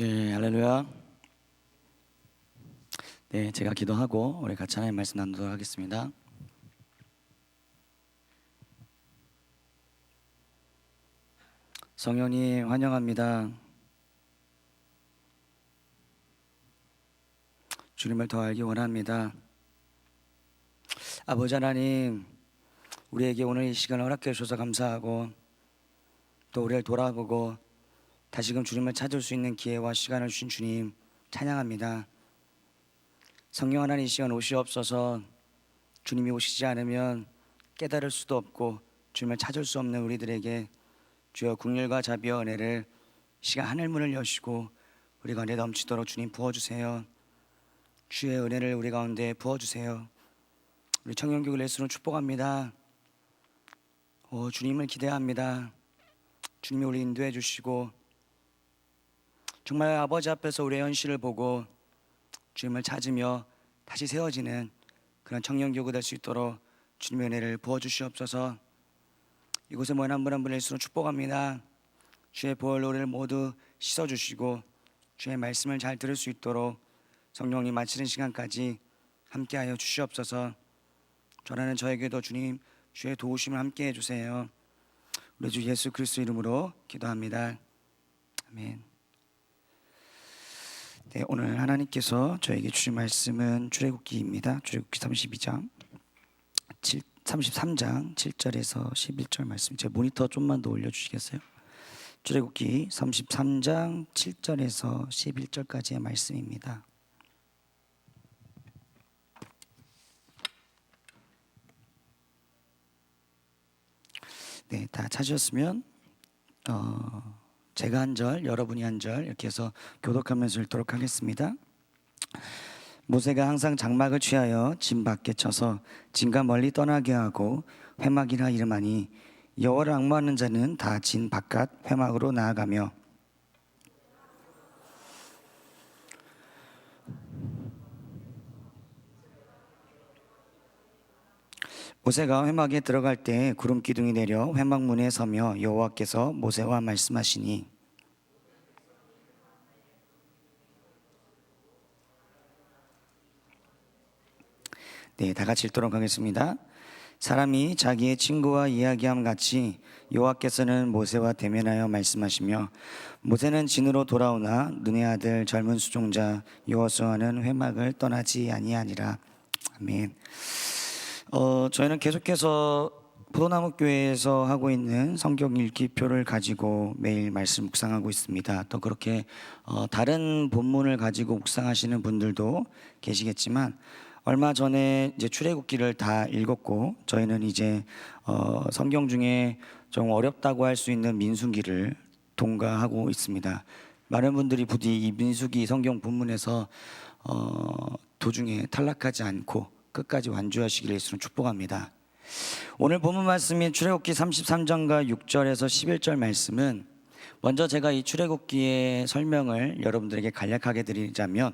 네, 할렐루야. 네, 제가 기도하고 우리 같이 하나님의 말씀 나누도록 하겠습니다. 성령님 환영합니다. 주님을 더 알기 원합니다. 아버지 하나님, 우리에게 오늘 이 시간을 허락해 주셔서 감사하고 또 우리를 돌아보고 다시금 주님을 찾을 수 있는 기회와 시간을 주신 주님 찬양합니다. 성령 하나님, 이 시간 오시옵소서. 주님이 오시지 않으면 깨달을 수도 없고 주님을 찾을 수 없는 우리들에게 주여 국률과 자비와 은혜를 시간 하늘문을 여시고 우리 가운데 넘치도록 주님 부어주세요. 주의 은혜를 우리 가운데 부어주세요. 우리 청년교회 레스로 축복합니다. 주님을 기대합니다. 주님이 우리 인도해 주시고 정말 아버지 앞에서 우리의 현실을 보고 주님을 찾으며 다시 세워지는 그런 청년교회 될 수 있도록 주님의 은혜를 부어주시옵소서. 이곳에 모인 한 분 한 분을 예수로 축복합니다. 주의 보혈로 우리를 모두 씻어주시고 주의 말씀을 잘 들을 수 있도록 성령님 마치는 시간까지 함께하여 주시옵소서. 전하는 저에게도 주님 주의 도우심을 함께해 주세요. 우리 주 예수 그리스도 이름으로 기도합니다. 아멘. 네, 오늘 하나님께서 저에게 주신 말씀은 출애굽기입니다. 출애굽기 33장 7절에서 11절 말씀. 제 모니터 좀만 더 올려주시겠어요? 출애굽기 33장 7절에서 11절까지의 말씀입니다. 네, 다 찾으셨으면 제가 한 절, 여러분이 한 절 이렇게 해서 교독하면서 읽도록 하겠습니다. 모세가 항상 장막을 취하여 진 밖에 쳐서 진과 멀리 떠나게 하고 회막이라 이름하니 여호와를 앙모하는 자는 다 진 바깥 회막으로 나아가며 모세가 회막에 들어갈 때 구름 기둥이 내려 회막 문에 서며 여호와께서 모세와 말씀하시니 네, 다 같이 읽도록 하겠습니다. 사람이 자기의 친구와 이야기함 같이 여호와께서는 모세와 대면하여 말씀하시며 모세는 진으로 돌아오나 눈의 아들 젊은 수종자 여호수아는 회막을 떠나지 아니하니라. 아멘. 저희는 계속해서 포도나무 교회에서 하고 있는 성경 읽기표를 가지고 매일 말씀 묵상하고 있습니다. 또 그렇게 다른 본문을 가지고 묵상하시는 분들도 계시겠지만 얼마 전에 이제 출애굽기를 다 읽었고 저희는 이제 성경 중에 좀 어렵다고 할 수 있는 민수기를 통과하고 있습니다. 많은 분들이 부디 이 민수기 성경 본문에서 도중에 탈락하지 않고 끝까지 완주하시기를 예수로 축복합니다. 오늘 본문 말씀인 출애굽기 33장과 6절에서 11절 말씀은 먼저 제가 이 출애굽기의 설명을 여러분들에게 간략하게 드리자면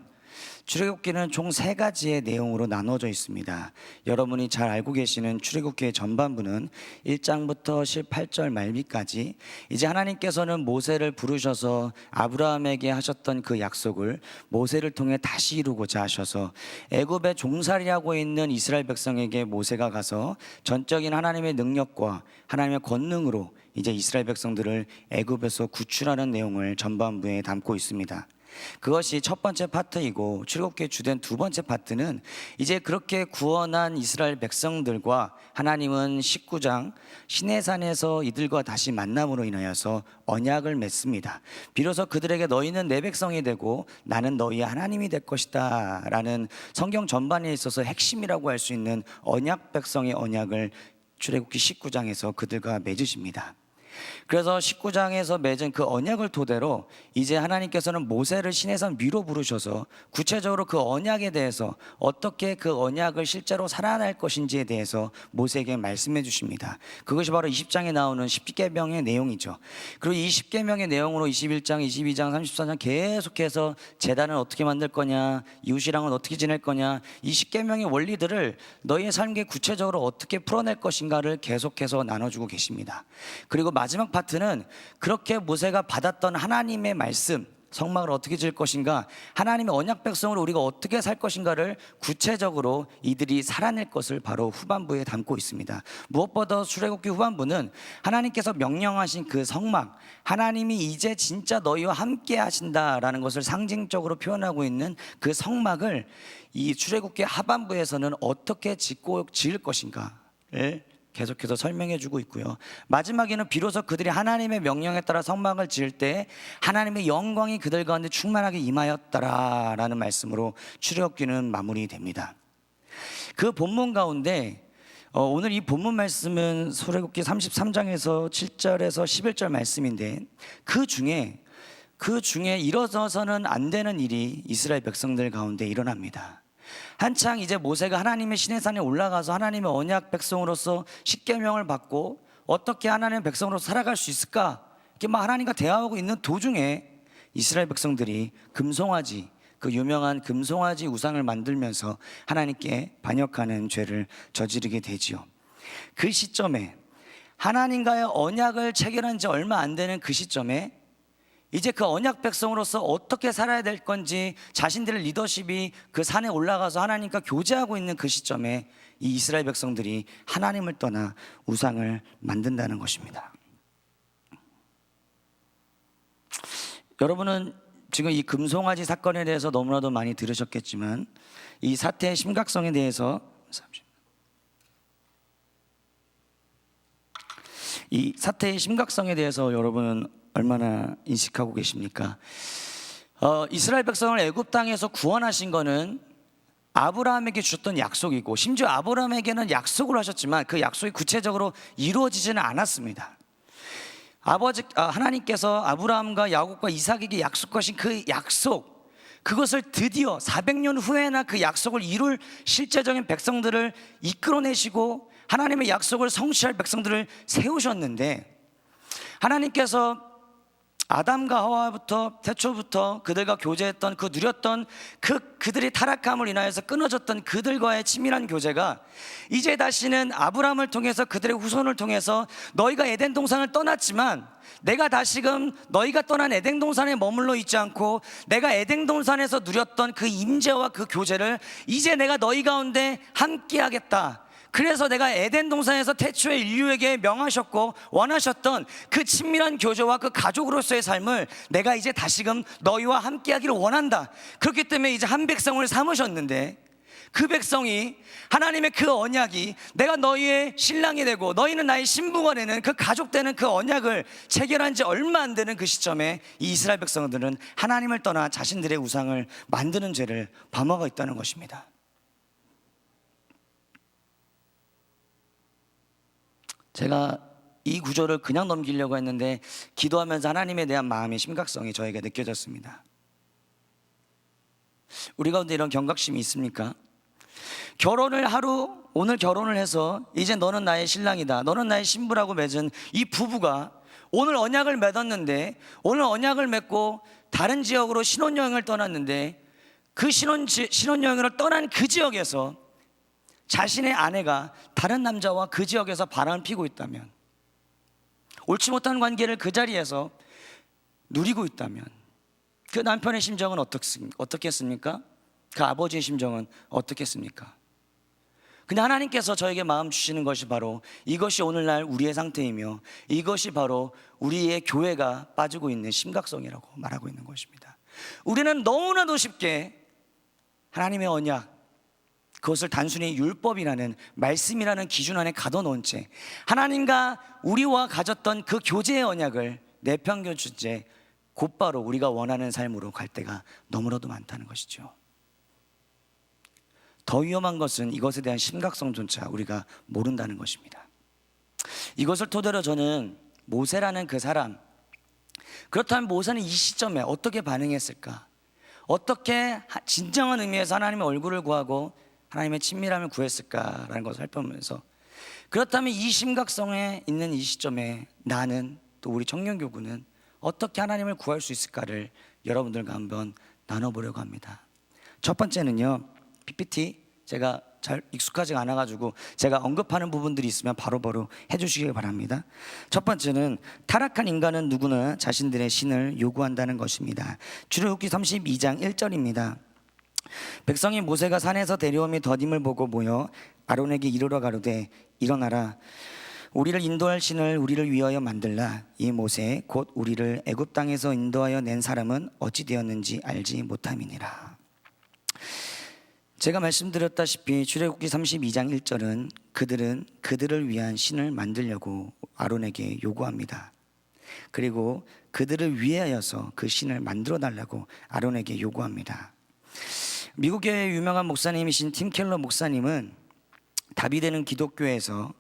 출애굽기는 총 3가지의 내용으로 나눠져 있습니다. 여러분이 잘 알고 계시는 출애굽기의 전반부는 1장부터 18절 말미까지 이제 하나님께서는 모세를 부르셔서 아브라함에게 하셨던 그 약속을 모세를 통해 다시 이루고자 하셔서 애굽에 종살이하고 있는 이스라엘 백성에게 모세가 가서 전적인 하나님의 능력과 하나님의 권능으로 이제 이스라엘 백성들을 애굽에서 구출하는 내용을 전반부에 담고 있습니다. 그것이 첫 번째 파트이고 출애굽기의 주된 두 번째 파트는 이제 그렇게 구원한 이스라엘 백성들과 하나님은 19장 시내산에서 이들과 다시 만남으로 인하여서 언약을 맺습니다. 비로소 그들에게 너희는 내 백성이 되고 나는 너희의 하나님이 될 것이다 라는 성경 전반에 있어서 핵심이라고 할 수 있는 언약 백성의 언약을 출애굽기 19장에서 그들과 맺으십니다. 그래서 19장에서 맺은 그 언약을 토대로 이제 하나님께서는 모세를 시내산 위로 부르셔서 구체적으로 그 언약에 대해서 어떻게 그 언약을 실제로 살아낼 것인지에 대해서 모세에게 말씀해 주십니다. 그것이 바로 20장에 나오는 10계명의 내용이죠. 그리고 이 10계명의 내용으로 21장, 22장, 34장 계속해서 제단을 어떻게 만들 거냐, 이웃이랑은 어떻게 지낼 거냐, 이 10계명의 원리들을 너희의 삶에 구체적으로 어떻게 풀어낼 것인가를 계속해서 나눠주고 계십니다. 그리고 마지막 파트는 그렇게 모세가 받았던 하나님의 말씀, 성막을 어떻게 지을 것인가, 하나님의 언약 백성으로 우리가 어떻게 살 것인가를 구체적으로 이들이 살아낼 것을 바로 후반부에 담고 있습니다. 무엇보다 출애굽기 후반부는 하나님께서 명령하신 그 성막, 하나님이 이제 진짜 너희와 함께 하신다라는 것을 상징적으로 표현하고 있는 그 성막을 이 출애굽기 하반부에서는 어떻게 지을 것인가를 계속해서 설명해 주고 있고요. 마지막에는 비로소 그들이 하나님의 명령에 따라 성막을 지을 때 하나님의 영광이 그들 가운데 충만하게 임하였더라라는 말씀으로 출애굽기는 마무리됩니다. 그 본문 가운데 오늘 이 본문 말씀은 출애굽기 33장에서 7절에서 11절 말씀인데 그 중에 일어서서는 안 되는 일이 이스라엘 백성들 가운데 일어납니다. 한창 이제 모세가 하나님의 시내산에 올라가서 하나님의 언약 백성으로서 십계명을 받고 어떻게 하나님의 백성으로 살아갈 수 있을까, 이렇게 막 하나님과 대화하고 있는 도중에 이스라엘 백성들이 금송아지, 그 유명한 금송아지 우상을 만들면서 하나님께 반역하는 죄를 저지르게 되지요. 그 시점에 하나님과의 언약을 체결한 지 얼마 안 되는 그 시점에 이제 그 언약 백성으로서 어떻게 살아야 될 건지 자신들의 리더십이 그 산에 올라가서 하나님과 교제하고 있는 그 시점에 이 이스라엘 백성들이 하나님을 떠나 우상을 만든다는 것입니다. 여러분은 지금 이 금송아지 사건에 대해서 너무나도 많이 들으셨겠지만 이 사태의 심각성에 대해서 여러분은 얼마나 인식하고 계십니까? 이스라엘 백성을 애굽 땅에서 구원하신 것은 아브라함에게 주셨던 약속이고, 심지어 아브라함에게는 약속을 하셨지만 그 약속이 구체적으로 이루어지지는 않았습니다. 하나님께서 아브라함과 야곱과 이삭에게 약속하신 그 약속, 그것을 드디어 400년 후에나 그 약속을 이룰 실제적인 백성들을 이끌어내시고 하나님의 약속을 성취할 백성들을 세우셨는데, 하나님께서 아담과 하와부터 태초부터 그들과 교제했던 누렸던 그들이 타락함을 인하여서 끊어졌던 그들과의 친밀한 교제가 이제 다시는 아브라함을 통해서 그들의 후손을 통해서 너희가 에덴 동산을 떠났지만 내가 다시금 너희가 떠난 에덴 동산에 머물러 있지 않고 내가 에덴 동산에서 누렸던 그 임재와 그 교제를 이제 내가 너희 가운데 함께 하겠다. 그래서 내가 에덴 동산에서 태초에 인류에게 명하셨고 원하셨던 그 친밀한 교제와 그 가족으로서의 삶을 내가 이제 다시금 너희와 함께 하기를 원한다. 그렇기 때문에 이제 한 백성을 삼으셨는데, 그 백성이 하나님의 그 언약이 내가 너희의 신랑이 되고 너희는 나의 신부가 되는 그 가족 되는 그 언약을 체결한 지 얼마 안 되는 그 시점에 이 이스라엘 백성들은 하나님을 떠나 자신들의 우상을 만드는 죄를 범하고 있다는 것입니다. 제가 이 구절을 그냥 넘기려고 했는데 기도하면서 하나님에 대한 마음의 심각성이 저에게 느껴졌습니다. 우리 가운데 이런 경각심이 있습니까? 오늘 결혼을 해서 이제 너는 나의 신랑이다, 너는 나의 신부라고 맺은 이 부부가 오늘 언약을 맺었는데, 오늘 언약을 맺고 다른 지역으로 신혼여행을 떠났는데 그 신혼여행을 떠난 그 지역에서 자신의 아내가 다른 남자와 그 지역에서 바람을 피고 있다면, 옳지 못한 관계를 그 자리에서 누리고 있다면 그 남편의 심정은 어떻겠습니까? 그 아버지의 심정은 어떻겠습니까? 근데 하나님께서 저에게 마음 주시는 것이 바로 이것이 오늘날 우리의 상태이며 이것이 바로 우리의 교회가 빠지고 있는 심각성이라고 말하고 있는 것입니다. 우리는 너무나도 쉽게 하나님의 언약, 그것을 단순히 율법이라는 말씀이라는 기준 안에 가둬놓은 채 하나님과 우리와 가졌던 그 교제의 언약을 내팽겨준 채 곧바로 우리가 원하는 삶으로 갈 때가 너무나도 많다는 것이죠. 더 위험한 것은 이것에 대한 심각성조차 우리가 모른다는 것입니다. 이것을 토대로 저는 모세라는 그 사람, 그렇다면 모세는 이 시점에 어떻게 반응했을까? 어떻게 진정한 의미에서 하나님의 얼굴을 구하고 하나님의 친밀함을 구했을까라는 것을 살펴보면서, 그렇다면 이 심각성에 있는 이 시점에 나는, 또 우리 청년교구는 어떻게 하나님을 구할 수 있을까를 여러분들과 한번 나눠보려고 합니다. 첫 번째는요, PPT 제가 잘 익숙하지가 않아가지고 제가 언급하는 부분들이 있으면 바로바로 해주시길 바랍니다. 첫 번째는 타락한 인간은 누구나 자신들의 신을 요구한다는 것입니다. 출애굽기 32장 1절입니다. 백성이 모세가 산에서 데려오며 더딤을 보고 모여 아론에게 이르러 가로되 일어나라, 우리를 인도할 신을 우리를 위하여 만들라. 이 모세 곧 우리를 애굽 땅에서 인도하여 낸 사람은 어찌 되었는지 알지 못함이니라. 제가 말씀드렸다시피 출애굽기 32장 1절은 그들은 그들을 위한 신을 만들려고 아론에게 요구합니다. 그리고 그들을 위하여서 그 신을 만들어 달라고 아론에게 요구합니다. 미국의 유명한 목사님이신 팀 켈러 목사님은 답이 되는 기독교에서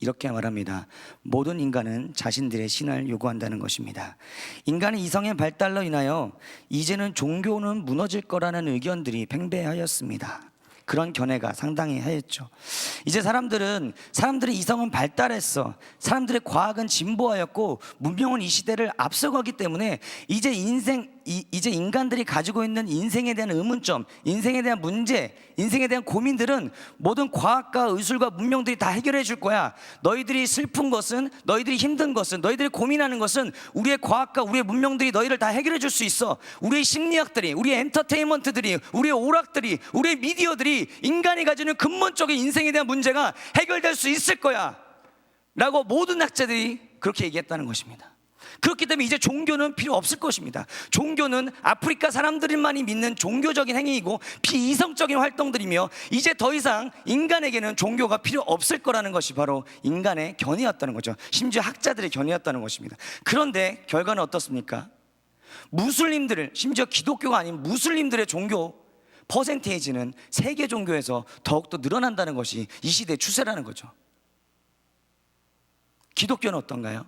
이렇게 말합니다. 모든 인간은 자신들의 신을 요구한다는 것입니다. 인간의 이성의 발달로 인하여 이제는 종교는 무너질 거라는 의견들이 팽배하였습니다. 그런 견해가 상당히 하였죠. 이제 사람들의 이성은 발달했어. 사람들의 과학은 진보하였고 문명은 이 시대를 앞서가기 때문에 이제 인간들이 가지고 있는 인생에 대한 의문점, 인생에 대한 문제, 인생에 대한 고민들은 모든 과학과 의술과 문명들이 다 해결해 줄 거야. 너희들이 슬픈 것은, 너희들이 힘든 것은, 너희들이 고민하는 것은 우리의 과학과 우리의 문명들이 너희를 다 해결해 줄 수 있어. 우리의 심리학들이, 우리의 엔터테인먼트들이, 우리의 오락들이, 우리의 미디어들이 인간이 가지는 근본적인 인생에 대한 문제가 해결될 수 있을 거야 라고 모든 학자들이 그렇게 얘기했다는 것입니다. 그렇기 때문에 이제 종교는 필요 없을 것입니다. 종교는 아프리카 사람들만이 믿는 종교적인 행위이고 비이성적인 활동들이며 이제 더 이상 인간에게는 종교가 필요 없을 거라는 것이 바로 인간의 견해였다는 거죠. 심지어 학자들의 견해였다는 것입니다. 그런데 결과는 어떻습니까? 무슬림들을, 심지어 기독교가 아닌 무슬림들의 종교 퍼센테이지는 세계 종교에서 더욱더 늘어난다는 것이 이 시대의 추세라는 거죠. 기독교는 어떤가요?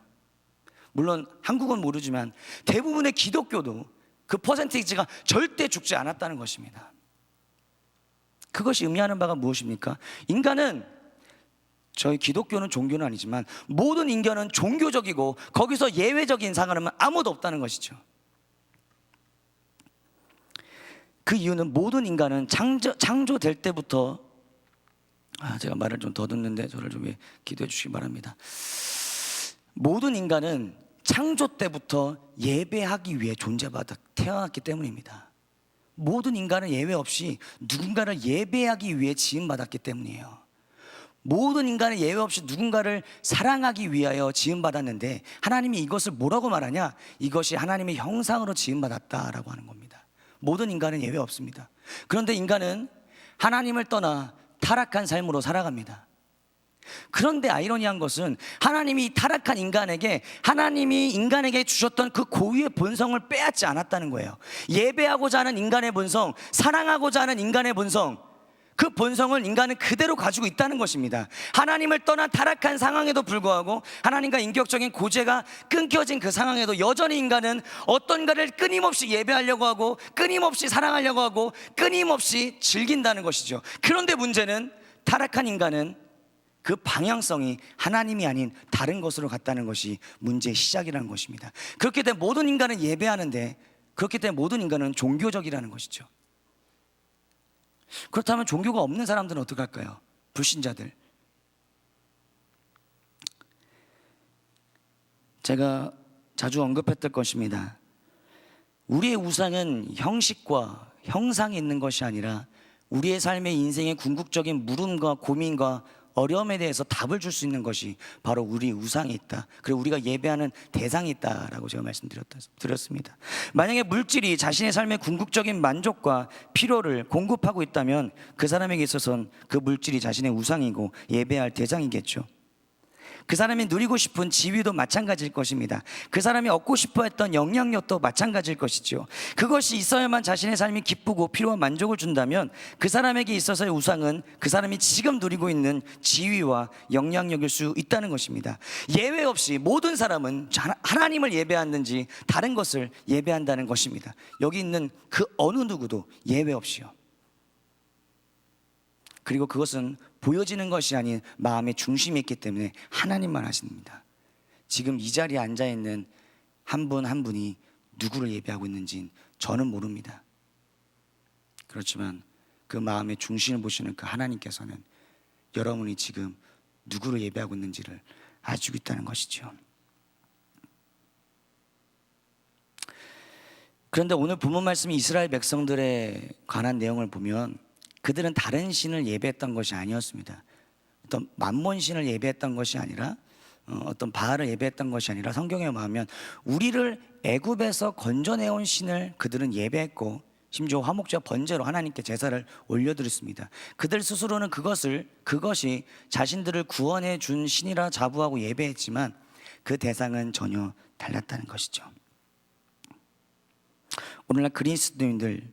물론 한국은 모르지만 대부분의 기독교도 그 퍼센테이지가 절대 죽지 않았다는 것입니다. 그것이 의미하는 바가 무엇입니까? 인간은, 저희 기독교는 종교는 아니지만 모든 인간은 종교적이고 거기서 예외적인 사람은 아무도 없다는 것이죠. 그 이유는 모든 인간은 창조될 때부터, 제가 말을 좀 더듬는데 저를 좀 기도해 주시기 바랍니다. 모든 인간은 창조 때부터 예배하기 위해 존재받아 태어났기 때문입니다. 모든 인간은 예외 없이 누군가를 예배하기 위해 지음받았기 때문이에요. 모든 인간은 예외 없이 누군가를 사랑하기 위하여 지음받았는데 하나님이 이것을 뭐라고 말하냐? 이것이 하나님의 형상으로 지음받았다라고 하는 겁니다. 모든 인간은 예외 없습니다. 그런데 인간은 하나님을 떠나 타락한 삶으로 살아갑니다. 그런데 아이러니한 것은 하나님이 타락한 인간에게, 하나님이 인간에게 주셨던 그 고유의 본성을 빼앗지 않았다는 거예요. 예배하고자 하는 인간의 본성, 사랑하고자 하는 인간의 본성, 그 본성을 인간은 그대로 가지고 있다는 것입니다. 하나님을 떠난 타락한 상황에도 불구하고, 하나님과 인격적인 고제가 끊겨진 그 상황에도 여전히 인간은 어떤가를 끊임없이 예배하려고 하고 끊임없이 사랑하려고 하고 끊임없이 즐긴다는 것이죠. 그런데 문제는 타락한 인간은 그 방향성이 하나님이 아닌 다른 것으로 갔다는 것이 문제의 시작이라는 것입니다. 그렇기 때문에 모든 인간은 예배하는데, 그렇기 때문에 모든 인간은 종교적이라는 것이죠. 그렇다면 종교가 없는 사람들은 어떻게 할까요? 불신자들. 제가 자주 언급했던 것입니다. 우리의 우상은 형식과 형상이 있는 것이 아니라 우리의 삶의 인생의 궁극적인 물음과 고민과 어려움에 대해서 답을 줄 수 있는 것이 바로 우리 우상이 있다. 그리고 우리가 예배하는 대상이 있다라고 제가 말씀드렸습니다. 만약에 물질이 자신의 삶의 궁극적인 만족과 필요를 공급하고 있다면 그 사람에게 있어서는 그 물질이 자신의 우상이고 예배할 대상이겠죠. 그 사람이 누리고 싶은 지위도 마찬가지일 것입니다. 그 사람이 얻고 싶어 했던 영향력도 마찬가지일 것이죠. 그것이 있어야만 자신의 삶이 기쁘고 필요한 만족을 준다면 그 사람에게 있어서의 우상은 그 사람이 지금 누리고 있는 지위와 영향력일 수 있다는 것입니다. 예외 없이 모든 사람은 하나님을 예배하는지 다른 것을 예배한다는 것입니다. 여기 있는 그 어느 누구도 예외 없이요. 그리고 그것은 보여지는 것이 아닌 마음의 중심에 있기 때문에 하나님만 하십니다. 지금 이 자리에 앉아있는 한 분 한 분이 누구를 예배하고 있는지는 저는 모릅니다. 그렇지만 그 마음의 중심을 보시는 그 하나님께서는 여러분이 지금 누구를 예배하고 있는지를 알고 있다는 것이죠. 그런데 오늘 본문 말씀이 이스라엘 백성들에 관한 내용을 보면 그들은 다른 신을 예배했던 것이 아니었습니다. 어떤 만몬 신을 예배했던 것이 아니라 어떤 바알을 예배했던 것이 아니라 성경에 보면 우리를 애굽에서 건져내온 신을 그들은 예배했고 심지어 화목제와 번제로 하나님께 제사를 올려드렸습니다. 그들 스스로는 그것이 자신들을 구원해 준 신이라 자부하고 예배했지만 그 대상은 전혀 달랐다는 것이죠. 오늘날 그리스도인들,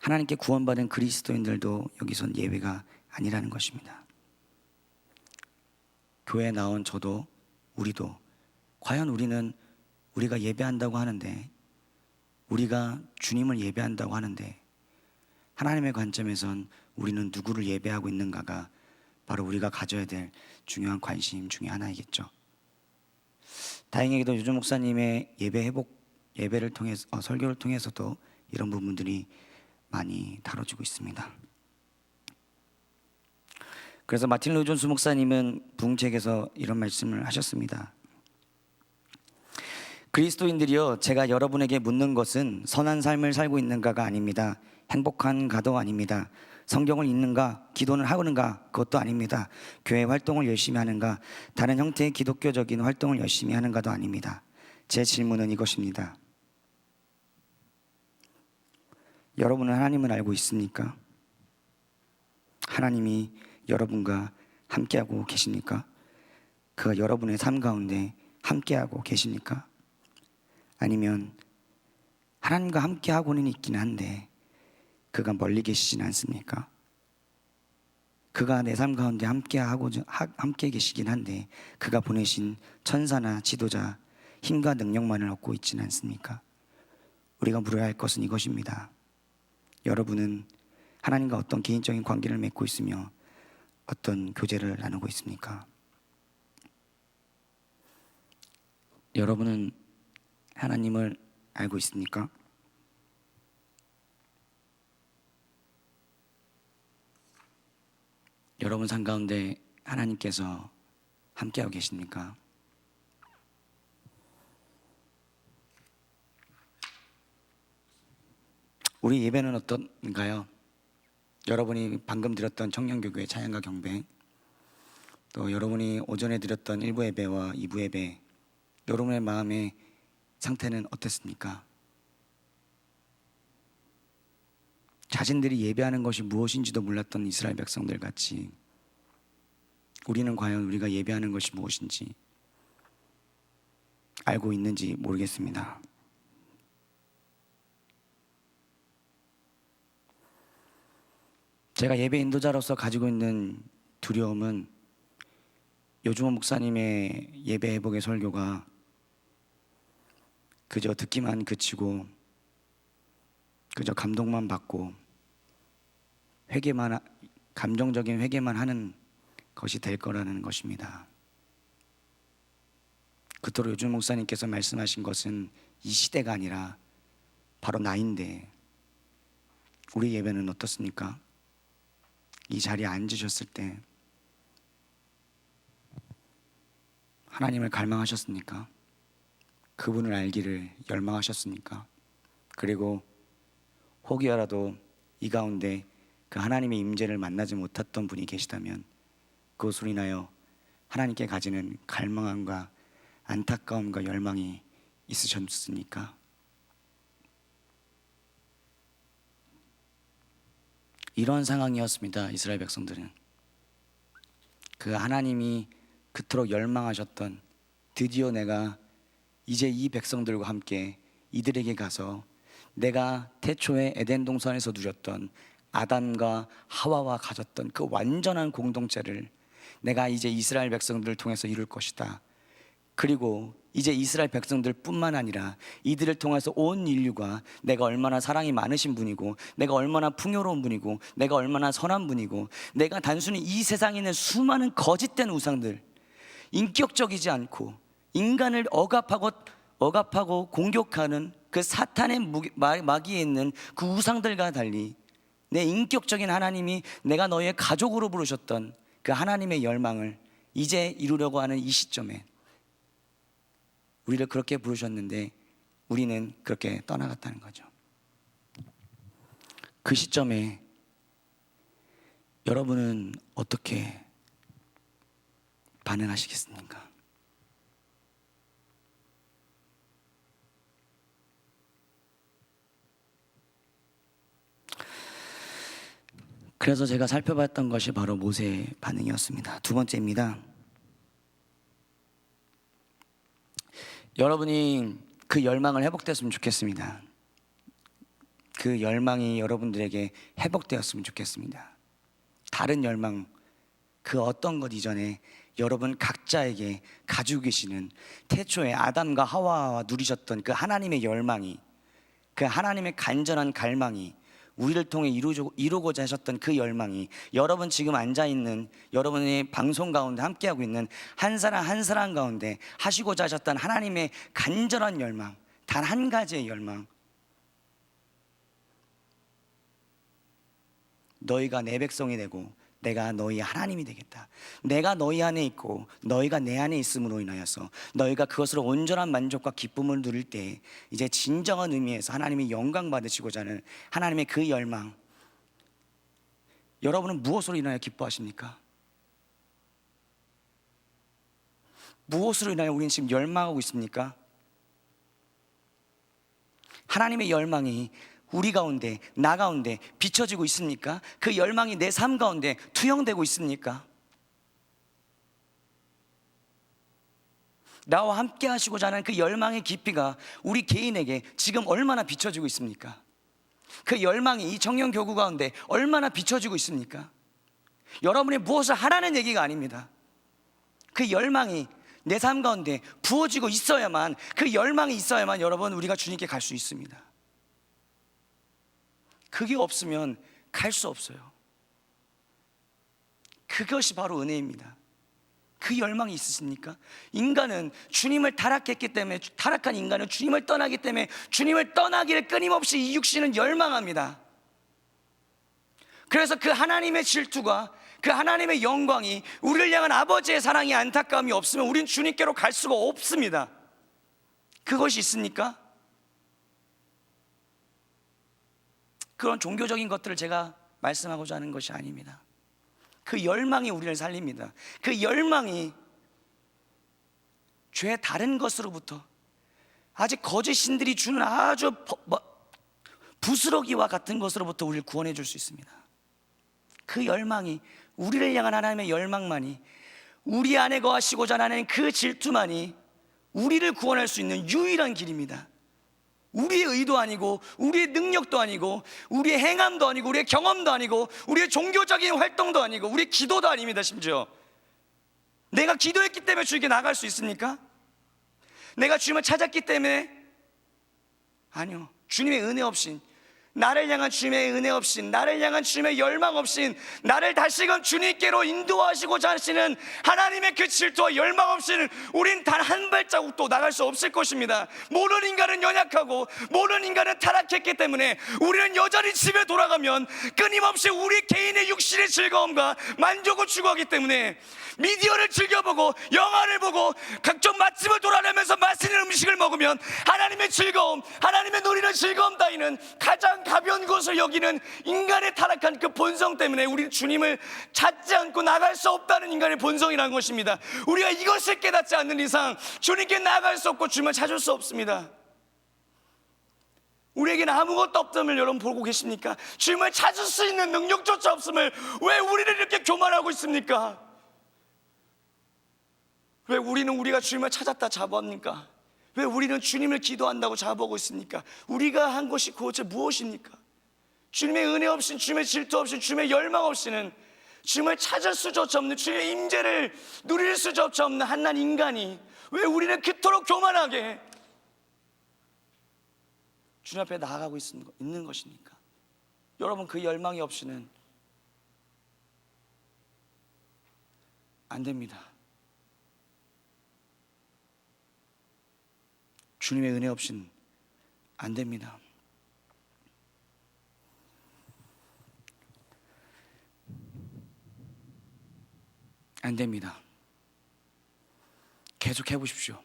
하나님께 구원받은 그리스도인들도 여기선 예외가 아니라는 것입니다. 교회에 나온 저도 우리도 과연 우리가 예배한다고 하는데, 우리가 주님을 예배한다고 하는데 하나님의 관점에선 우리는 누구를 예배하고 있는가가 바로 우리가 가져야 될 중요한 관심 중에 하나이겠죠. 다행히도 유준 목사님의 예배를 통해서 설교를 통해서도 이런 부분들이 많이 다뤄지고 있습니다. 그래서 마틴 로이 존스 목사님은 부흥책에서 이런 말씀을 하셨습니다. 그리스도인들이여, 제가 여러분에게 묻는 것은 선한 삶을 살고 있는가가 아닙니다. 행복한가도 아닙니다. 성경을 읽는가, 기도는 하는가, 그것도 아닙니다. 교회 활동을 열심히 하는가, 다른 형태의 기독교적인 활동을 열심히 하는가도 아닙니다. 제 질문은 이것입니다. 여러분은 하나님을 알고 있습니까? 하나님이 여러분과 함께하고 계십니까? 그가 여러분의 삶 가운데 함께하고 계십니까? 아니면 하나님과 함께하고는 있긴 한데 그가 멀리 계시진 않습니까? 그가 내 삶 가운데 함께 계시긴 한데 그가 보내신 천사나 지도자, 힘과 능력만을 얻고 있지는 않습니까? 우리가 물어야 할 것은 이것입니다. 여러분은 하나님과 어떤 개인적인 관계를 맺고 있으며 어떤 교제를 나누고 있습니까? 여러분은 하나님을 알고 있습니까? 여러분 삶 가운데 하나님께서 함께하고 계십니까? 우리 예배는 어떤가요? 여러분이 방금 드렸던 청년교구의 찬양과 경배, 또 여러분이 오전에 드렸던 1부 예배와 2부 예배, 여러분의 마음의 상태는 어땠습니까? 자신들이 예배하는 것이 무엇인지도 몰랐던 이스라엘 백성들 같이 우리는 과연 우리가 예배하는 것이 무엇인지 알고 있는지 모르겠습니다. 제가 예배 인도자로서 가지고 있는 두려움은 요주원 목사님의 예배 회복의 설교가 그저 듣기만 그치고 그저 감동만 받고 감정적인 회개만 하는 것이 될 거라는 것입니다. 그토록 요주원 목사님께서 말씀하신 것은 이 시대가 아니라 바로 나인데 우리 예배는 어떻습니까? 이 자리에 앉으셨을 때 하나님을 갈망하셨습니까? 그분을 알기를 열망하셨습니까? 그리고 혹여라도 이 가운데 그 하나님의 임재를 만나지 못했던 분이 계시다면 그것으로 인하여 하나님께 가지는 갈망함과 안타까움과 열망이 있으셨습니까? 이런 상황이었습니다. 이스라엘 백성들은 그 하나님이 그토록 열망하셨던, 드디어 내가 이제 이 백성들과 함께 이들에게 가서 내가 태초에 에덴 동산에서 누렸던 아담과 하와와 가졌던 그 완전한 공동체를 내가 이제 이스라엘 백성들을 통해서 이룰 것이다. 그리고 이제 이스라엘 백성들 뿐만 아니라 이들을 통해서 온 인류가 내가 얼마나 사랑이 많으신 분이고, 내가 얼마나 풍요로운 분이고, 내가 얼마나 선한 분이고, 내가 단순히 이 세상에 있는 수많은 거짓된 우상들, 인격적이지 않고 인간을 억압하고 공격하는 그 사탄의 마귀에 있는 그 우상들과 달리 내 인격적인 하나님이 내가 너의 가족으로 부르셨던 그 하나님의 열망을 이제 이루려고 하는 이 시점에 우리를 그렇게 부르셨는데 우리는 그렇게 떠나갔다는 거죠. 그 시점에 여러분은 어떻게 반응하시겠습니까? 그래서 제가 살펴봤던 것이 바로 모세의 반응이었습니다. 두 번째입니다. 여러분이 그 열망을 회복되었으면 좋겠습니다. 그 열망이 여러분들에게 회복되었으면 좋겠습니다. 다른 열망, 그 어떤 것 이전에 여러분 각자에게 가지고 계시는 태초에 아담과 하와와 누리셨던 그 하나님의 열망이, 그 하나님의 간절한 갈망이, 우리를 통해 이루고자 하셨던 그 열망이 여러분 지금 앉아있는 여러분의 방송 가운데 함께하고 있는 한 사람 한 사람 가운데 하시고자 하셨던 하나님의 간절한 열망, 단 한 가지의 열망, 너희가 내 백성이 되고 내가 너희 하나님이 되겠다. 내가 너희 안에 있고 너희가 내 안에 있음으로 인하여서 너희가 그것으로 온전한 만족과 기쁨을 누릴 때 이제 진정한 의미에서 하나님이 영광 받으시고자 하는 하나님의 그 열망, 여러분은 무엇으로 인하여 기뻐하십니까? 무엇으로 인하여 우리는 지금 열망하고 있습니까? 하나님의 열망이 우리 가운데, 나 가운데 비춰지고 있습니까? 그 열망이 내 삶 가운데 투영되고 있습니까? 나와 함께 하시고자 하는 그 열망의 깊이가 우리 개인에게 지금 얼마나 비춰지고 있습니까? 그 열망이 이 청년교구 가운데 얼마나 비춰지고 있습니까? 여러분이 무엇을 하라는 얘기가 아닙니다. 그 열망이 내 삶 가운데 부어지고 있어야만, 그 열망이 있어야만 여러분 우리가 주님께 갈 수 있습니다. 그게 없으면 갈 수 없어요. 그것이 바로 은혜입니다. 그 열망이 있으십니까? 인간은 주님을 타락했기 때문에, 타락한 인간은 주님을 떠나기 때문에 주님을 떠나기를 끊임없이 이 육신은 열망합니다. 그래서 그 하나님의 질투가, 그 하나님의 영광이, 우리를 향한 아버지의 사랑이, 안타까움이 없으면 우린 주님께로 갈 수가 없습니다. 그것이 있습니까? 그런 종교적인 것들을 제가 말씀하고자 하는 것이 아닙니다. 그 열망이 우리를 살립니다. 그 열망이 죄 다른 것으로부터, 아직 거짓 신들이 주는 아주 부스러기와 같은 것으로부터 우리를 구원해 줄 수 있습니다. 그 열망이, 우리를 향한 하나님의 열망만이, 우리 안에 거하시고자 하는 그 질투만이 우리를 구원할 수 있는 유일한 길입니다. 우리의 의도 아니고, 우리의 능력도 아니고, 우리의 행함도 아니고, 우리의 경험도 아니고, 우리의 종교적인 활동도 아니고, 우리의 기도도 아닙니다. 심지어 내가 기도했기 때문에 주님께 나갈 수 있습니까? 내가 주님을 찾았기 때문에? 아니요. 주님의 은혜 없인, 나를 향한 주님의 은혜 없인, 나를 향한 주님의 열망 없인, 나를 다시금 주님께로 인도하시고자 하시는 하나님의 그 질투와 열망 없이는 우린 단 한 발자국도 나갈 수 없을 것입니다. 모든 인간은 연약하고 모든 인간은 타락했기 때문에 우리는 여전히 집에 돌아가면 끊임없이 우리 개인의 육신의 즐거움과 만족을 추구하기 때문에 미디어를 즐겨보고 영화를 보고 각종 맛집을 돌아다니면서 맛있는 음식을 먹으면 하나님의 즐거움, 하나님의 누리는 즐거움 따위는 가장 가벼운 것을 여기는 인간의 타락한 그 본성 때문에 우리는 주님을 찾지 않고 나갈 수 없다는 인간의 본성이라는 것입니다. 우리가 이것을 깨닫지 않는 이상 주님께 나아갈 수 없고 주님을 찾을 수 없습니다. 우리에게는 아무것도 없음을 여러분 보고 계십니까? 주님을 찾을 수 있는 능력조차 없음을 왜 우리를 이렇게 교만하고 있습니까? 왜 우리는 우리가 주님을 찾았다 자부합니까? 왜 우리는 주님을 기도한다고 자부하고 있습니까? 우리가 한 것이 도대체 무엇입니까? 주님의 은혜 없인, 주님의 질투 없인, 주님의 열망 없이는 주님을 찾을 수조차 없는, 주님의 임재를 누릴 수조차 없는 한낱 인간이 왜 우리는 그토록 교만하게 주님 앞에 나아가고 있는 것입니까? 여러분, 그 열망이 없이는 안 됩니다. 주님의 은혜 없이는 안 됩니다. 안 됩니다. 계속 해보십시오.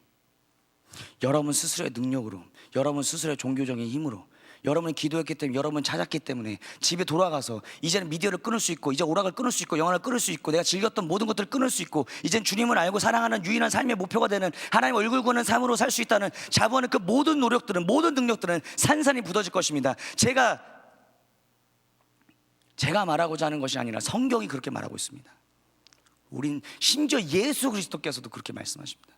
여러분 스스로의 능력으로, 여러분 스스로의 종교적인 힘으로, 여러분이 기도했기 때문에, 여러분 찾았기 때문에 집에 돌아가서 이제는 미디어를 끊을 수 있고, 이제 오락을 끊을 수 있고, 영화를 끊을 수 있고, 내가 즐겼던 모든 것들을 끊을 수 있고, 이젠 주님을 알고 사랑하는 유일한 삶의 목표가 되는 하나님 얼굴 보는 삶으로 살 수 있다는 자부하는 그 모든 노력들은, 모든 능력들은 산산이 굳어질 것입니다. 제가 말하고자 하는 것이 아니라 성경이 그렇게 말하고 있습니다. 우린 심지어 예수 그리스도께서도 그렇게 말씀하십니다.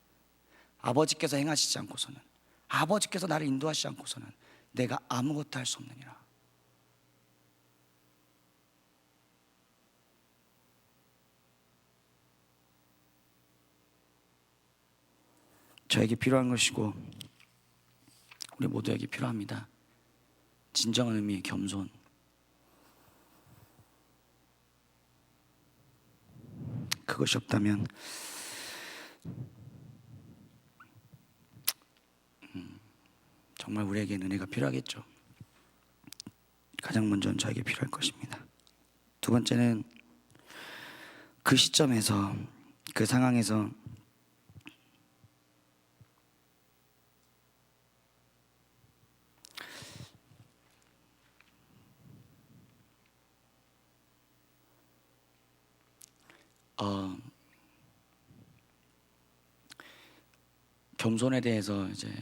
아버지께서 행하시지 않고서는, 아버지께서 나를 인도하시지 않고서는 내가 아무것도 할 수 없느니라. 저에게 필요한 것이고 우리 모두에게 필요합니다. 진정한 의미의 겸손. 그것이 없다면 정말 우리에게는 은혜가 필요하겠죠. 가장 먼저는 저에게 필요할 것입니다. 두 번째는 그 시점에서, 그 상황에서 겸손에 대해서 이제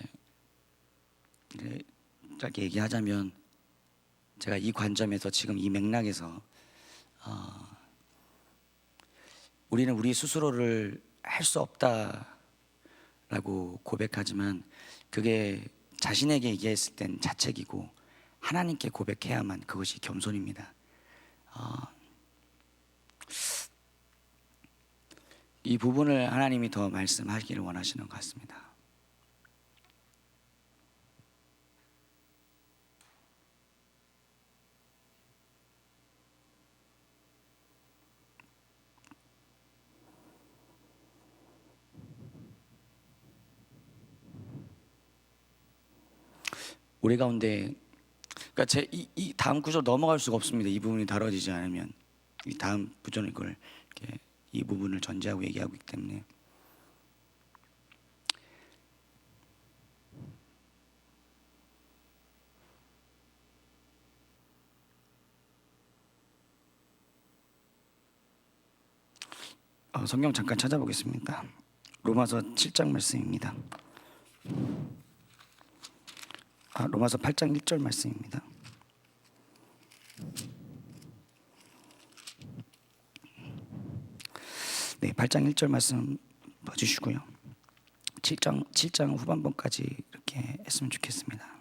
짧게 얘기하자면, 제가 이 관점에서, 지금 이 맥락에서 우리는 우리 스스로를 할 수 없다라고 고백하지만 그게 자신에게 얘기했을 땐 자책이고, 하나님께 고백해야만 그것이 겸손입니다. 이 부분을 하나님이 더 말씀하기를 원하시는 것 같습니다. 우리 가운데, 그러니까 이 다음 구절 넘어갈 수가 없습니다. 이 부분이 다뤄지지 않으면 이 다음 구절을 이렇게 이 부분을 전제하고 얘기하고 있기 때문에. 성경 잠깐 찾아보겠습니다. 로마서 7장 말씀입니다. 로마서 8장 1절 말씀입니다. 네, 8장 1절 말씀 봐주시고요. 7장 후반부까지 이렇게 했으면 좋겠습니다.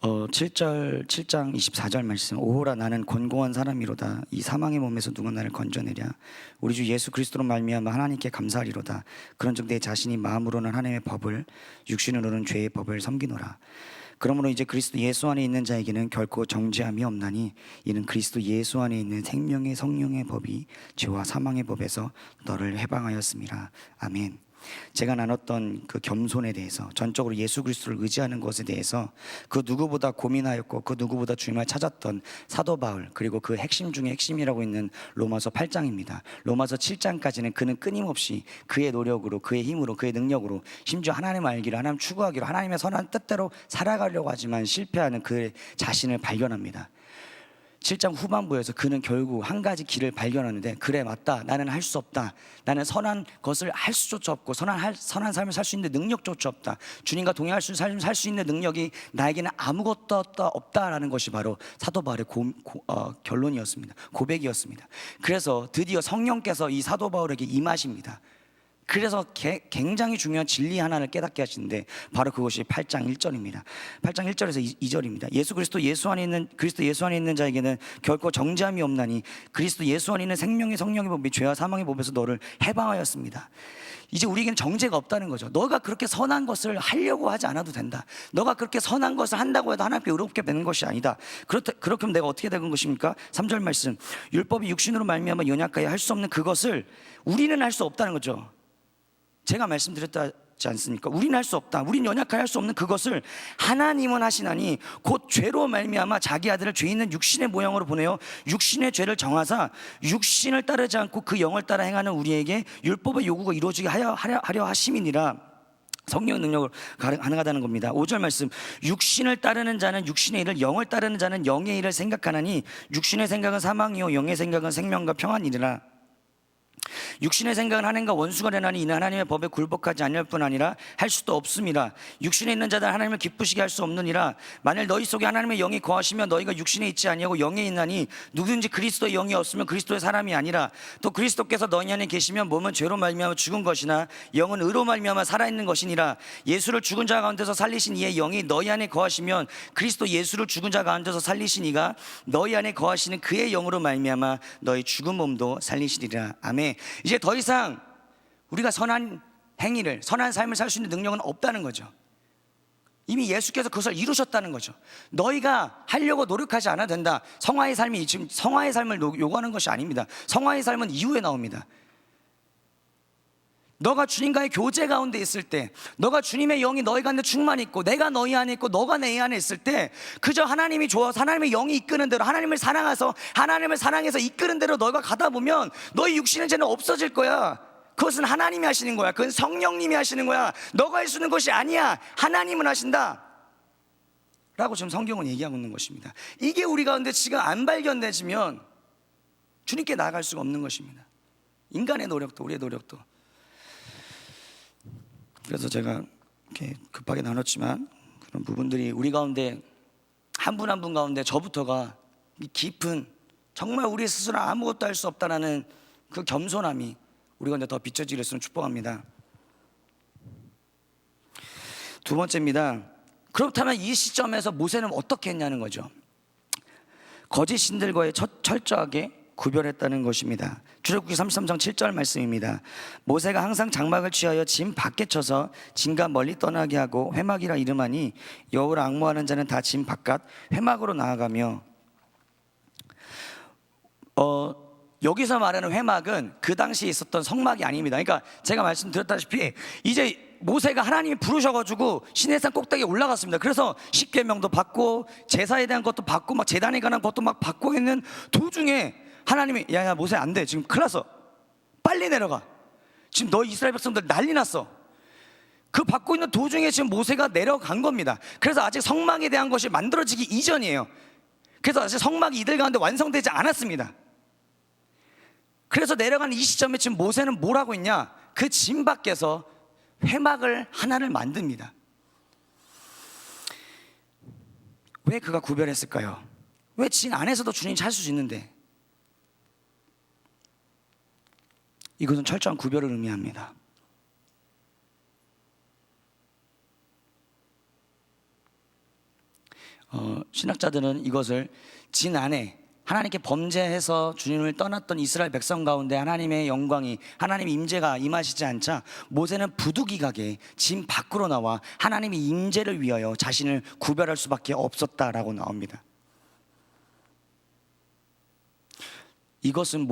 7장 24절 말씀. 오호라, 나는 권고한 사람이로다. 이 사망의 몸에서 누가 나를 건져내랴. 우리 주 예수 그리스도로 말미암아 하나님께 감사하리로다. 그런즉 내 자신이 마음으로는 하나님의 법을, 육신으로는 죄의 법을 섬기노라. 그러므로 이제 그리스도 예수 안에 있는 자에게는 결코 정죄함이 없나니, 이는 그리스도 예수 안에 있는 생명의 성령의 법이 죄와 사망의 법에서 너를 해방하였음이라. 아멘. 제가 나눴던 그 겸손에 대해서, 전적으로 예수 그리스도를 의지하는 것에 대해서 그 누구보다 고민하였고 그 누구보다 주님을 찾았던 사도 바울, 그리고 그 핵심 중에 핵심이라고 있는 로마서 8장입니다. 로마서 7장까지는 그는 끊임없이 그의 노력으로, 그의 힘으로, 그의 능력으로, 심지어 하나님을 알기로, 하나님 추구하기로, 하나님의 선한 뜻대로 살아가려고 하지만 실패하는 그의 자신을 발견합니다. 7장 후반부에서 그는 결국 한 가지 길을 발견하는데, 그래 맞다, 나는 할 수 없다, 나는 선한 것을 할 수조차 없고 선한 삶을 살 수 있는 능력조차 없다, 주님과 동행할 수 살 수 있는 능력이 나에게는 아무것도 없다라는 것이 바로 사도 바울의 결론이었습니다. 고백이었습니다. 그래서 드디어 성령께서 이 사도 바울에게 임하십니다. 그래서 굉장히 중요한 진리 하나를 깨닫게 하시는데, 바로 그것이 8장 1절입니다. 8장 1절에서 2절입니다. 그리스도 예수 안에 있는 자에게는 결코 정죄함이 없나니, 그리스도 예수 안에 있는 생명의 성령의 법이 죄와 사망의 법에서 너를 해방하였습니다. 이제 우리에게는 정죄가 없다는 거죠. 너가 그렇게 선한 것을 하려고 하지 않아도 된다. 너가 그렇게 선한 것을 한다고 해도 하나님께 의롭게 되는 것이 아니다. 그렇게 하면 내가 어떻게 되는 것입니까? 3절 말씀. 율법이 육신으로 말미암아 연약하여 할 수 없는 그것을 우리는 할 수 없다는 거죠. 제가 말씀드렸다 하셨지 않습니까? 우리는 할 수 없다, 우리는 연약하여 할 수 없는 그것을 하나님은 하시나니 곧 죄로 말미암아 자기 아들을 죄 있는 육신의 모양으로 보내어 육신의 죄를 정하사 육신을 따르지 않고 그 영을 따라 행하는 우리에게 율법의 요구가 이루어지게 하려 하심이니라. 성령의 능력으로 가능하다는 겁니다. 5절 말씀, 육신을 따르는 자는 육신의 일을, 영을 따르는 자는 영의 일을 생각하나니 육신의 생각은 사망이요 영의 생각은 생명과 평안이니라. 육신의 생각은 하나님과 원수가 되나니 이는 하나님의 법에 굴복하지 아니할 뿐 아니라 할 수도 없음이라. 육신에 있는 자들은 하나님을 기쁘시게 할 수 없느니라. 만일 너희 속에 하나님의 영이 거하시면 너희가 육신에 있지 아니하고 영에 있나니 누구든지 그리스도의 영이 없으면 그리스도의 사람이 아니라. 또 그리스도께서 너희 안에 계시면 몸은 죄로 말미암아 죽은 것이나 영은 의로 말미암아 살아있는 것이니라. 예수를 죽은 자 가운데서 살리신 이의 영이 너희 안에 거하시면 그리스도 예수를 죽은 자 가운데서 살리신 이가 너희 안에 거하시는 그의 영으로 말미암아 너희 죽은 몸도 살리시리라. 아멘. 이제 더 이상 우리가 선한 행위를, 선한 삶을 살 수 있는 능력은 없다는 거죠. 이미 예수께서 그것을 이루셨다는 거죠. 너희가 하려고 노력하지 않아도 된다. 성화의 삶이 지금 성화의 삶을 요구하는 것이 아닙니다. 성화의 삶은 이후에 나옵니다. 너가 주님과의 교제 가운데 있을 때, 너가 주님의 영이 너희 가운데 충만히 있고 내가 너희 안에 있고 너가 내 안에 있을 때, 그저 하나님이 좋아서 하나님의 영이 이끄는 대로, 하나님을 사랑해서 이끄는 대로 너가 가다 보면 너희 육신의 죄는 없어질 거야. 그것은 하나님이 하시는 거야. 그건 성령님이 하시는 거야. 너가 할 수 있는 것이 아니야. 하나님은 하신다 라고 지금 성경은 얘기하고 있는 것입니다. 이게 우리 가운데 지금 안 발견되지면 주님께 나아갈 수가 없는 것입니다. 인간의 노력도, 우리의 노력도. 그래서 제가 이렇게 급하게 나눴지만 그런 부분들이 우리 가운데 한 분 한 분 가운데 저부터가 깊은, 정말 우리 스스로 아무것도 할 수 없다라는 그 겸손함이 우리 가운데 더 비춰지기를 축복합니다. 두 번째입니다. 그렇다면 이 시점에서 모세는 어떻게 했냐는 거죠. 거짓 신들과의 철저하게 구별했다는 것입니다. 출애굽기 33장 7절 말씀입니다. 모세가 항상 장막을 취하여 짐 밖에 쳐서 짐과 멀리 떠나게 하고 회막이라 이름하니 여호와를 앙모하는 자는 다 짐 바깥 회막으로 나아가며. 여기서 말하는 회막은 그 당시에 있었던 성막이 아닙니다. 그러니까 제가 말씀드렸다시피 이제 모세가 하나님이 부르셔가지고 시내산 꼭대기에 올라갔습니다. 그래서 십계명도 받고 제사에 대한 것도 받고 막 제단에 관한 것도 막 받고 있는 도중에 하나님이 야 모세 안 돼, 지금 큰일 났어, 빨리 내려가, 지금 너 이스라엘 백성들 난리 났어. 그 받고 있는 도중에 지금 모세가 내려간 겁니다. 그래서 아직 성막에 대한 것이 만들어지기 이전이에요. 그래서 아직 성막이 이들 가운데 완성되지 않았습니다. 그래서 내려가는 이 시점에 지금 모세는 뭘 하고 있냐, 그 짐 밖에서 회막을 하나를 만듭니다. 왜 그가 구별했을까요? 왜 짐 안에서도 주님이 찾을 수 있는데? 이것은 철저한 구별을 의미합니다. 신학자들은 이것을 진 안에 하나님께 범죄해서 주님을 떠났던 이스라엘 백성 가운데 하나님의 영광이, 하나님의 임재가 임하시지 않자 모세는 부득이하게 짐 밖으로 나와 하나님의 임재를 위하여 자신을 구별할 수밖에 없었다라고 나옵니다. 이것은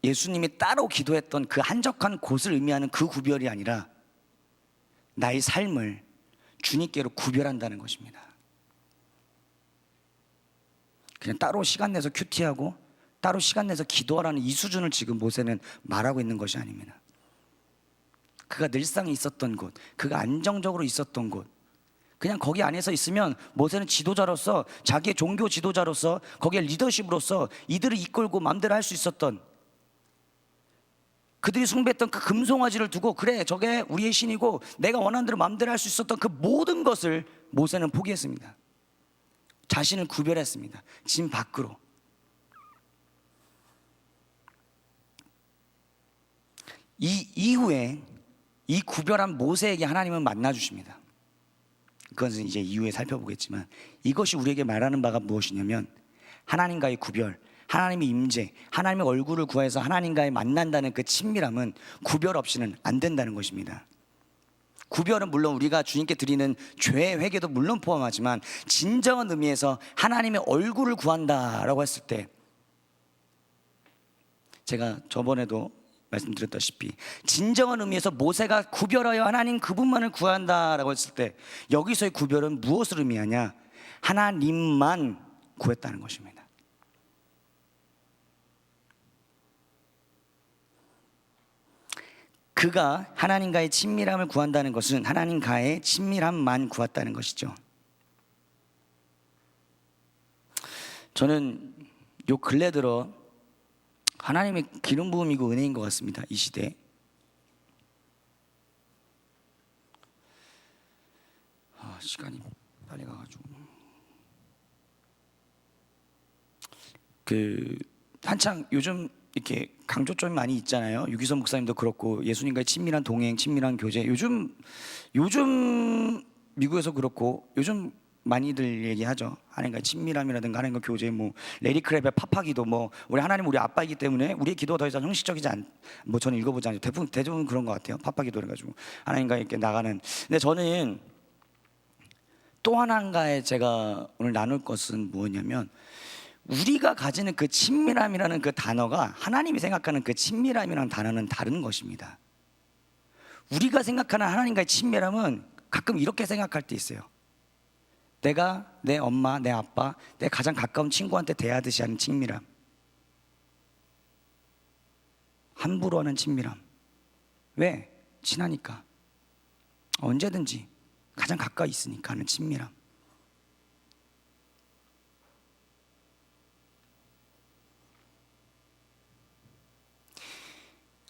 예수님이 따로 기도했던 그 한적한 곳을 의미하는 그 구별이 아니라 나의 삶을 주님께로 구별한다는 것입니다. 그냥 따로 시간 내서 큐티하고 따로 시간 내서 기도하라는 이 수준을 지금 모세는 말하고 있는 것이 아닙니다. 그가 늘상 있었던 곳, 그가 안정적으로 있었던 곳, 그냥 거기 안에서 있으면 모세는 지도자로서, 자기의 종교 지도자로서, 거기에 리더십으로서 이들을 이끌고 마음대로 할 수 있었던, 그들이 숭배했던 그 금송아지를 두고 그래 저게 우리의 신이고 내가 원하는 대로 마음대로 할 수 있었던 그 모든 것을 모세는 포기했습니다. 자신을 구별했습니다. 짐 밖으로. 이 이후에 이 구별한 모세에게 하나님은 만나주십니다. 그것은 이제 이후에 살펴보겠지만, 이것이 우리에게 말하는 바가 무엇이냐면 하나님과의 구별, 하나님의 임재, 하나님의 얼굴을 구해서 하나님과의 만난다는 그 친밀함은 구별 없이는 안 된다는 것입니다. 구별은 물론 우리가 주님께 드리는 죄의 회개도 물론 포함하지만 진정한 의미에서 하나님의 얼굴을 구한다라고 했을 때, 제가 저번에도 말씀드렸다시피 진정한 의미에서 모세가 구별하여 하나님 그분만을 구한다라고 했을 때 여기서의 구별은 무엇을 의미하냐? 하나님만 구했다는 것입니다. 그가 하나님과의 친밀함을 구한다는 것은 하나님과의 친밀함만 구했다는 것이죠. 저는 요 근래 들어 하나님의 기름 부음이고 은혜인 것 같습니다. 이 시대에. 시간이 빨리 가가지고 한창 요즘 이렇게 강조점이 많이 있잖아요. 유기선 목사님도 그렇고 예수님과의 친밀한 동행, 친밀한 교제. 요즘 미국에서 그렇고 요즘 많이들 얘기하죠. 하나님과의 친밀함이라든가 하나님과 교제, 레리 크랩의 팝하기도 우리 하나님 우리 아빠이기 때문에 우리의 기도가 더 이상 형식적이지 저는 읽어보지 않죠. 대부분 그런 것 같아요. 팝하기도 그래가지고 하나님과 이렇게 나가는. 근데 저는 또 하나인가에 제가 오늘 나눌 것은 무엇이냐면 우리가 가지는 그 친밀함이라는 그 단어가 하나님이 생각하는 그 친밀함이라는 단어는 다른 것입니다. 우리가 생각하는 하나님과의 친밀함은 가끔 이렇게 생각할 때 있어요. 내가 내 엄마, 내 아빠, 내 가장 가까운 친구한테 대하듯이 하는 친밀함, 함부로 하는 친밀함. 왜? 친하니까, 언제든지 가장 가까이 있으니까 하는 친밀함.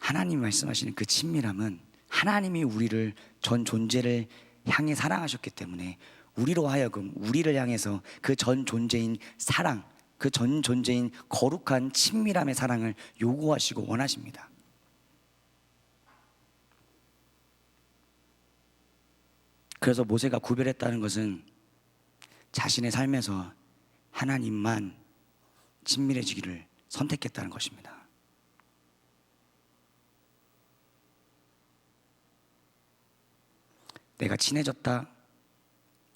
하나님이 말씀하시는 그 친밀함은 하나님이 우리를 전 존재를 향해 사랑하셨기 때문에 우리로 하여금 우리를 향해서 그 전 존재인 사랑, 그 전 존재인 거룩한 친밀함의 사랑을 요구하시고 원하십니다. 그래서 모세가 구별했다는 것은 자신의 삶에서 하나님만 친밀해지기를 선택했다는 것입니다. 내가 친해졌다,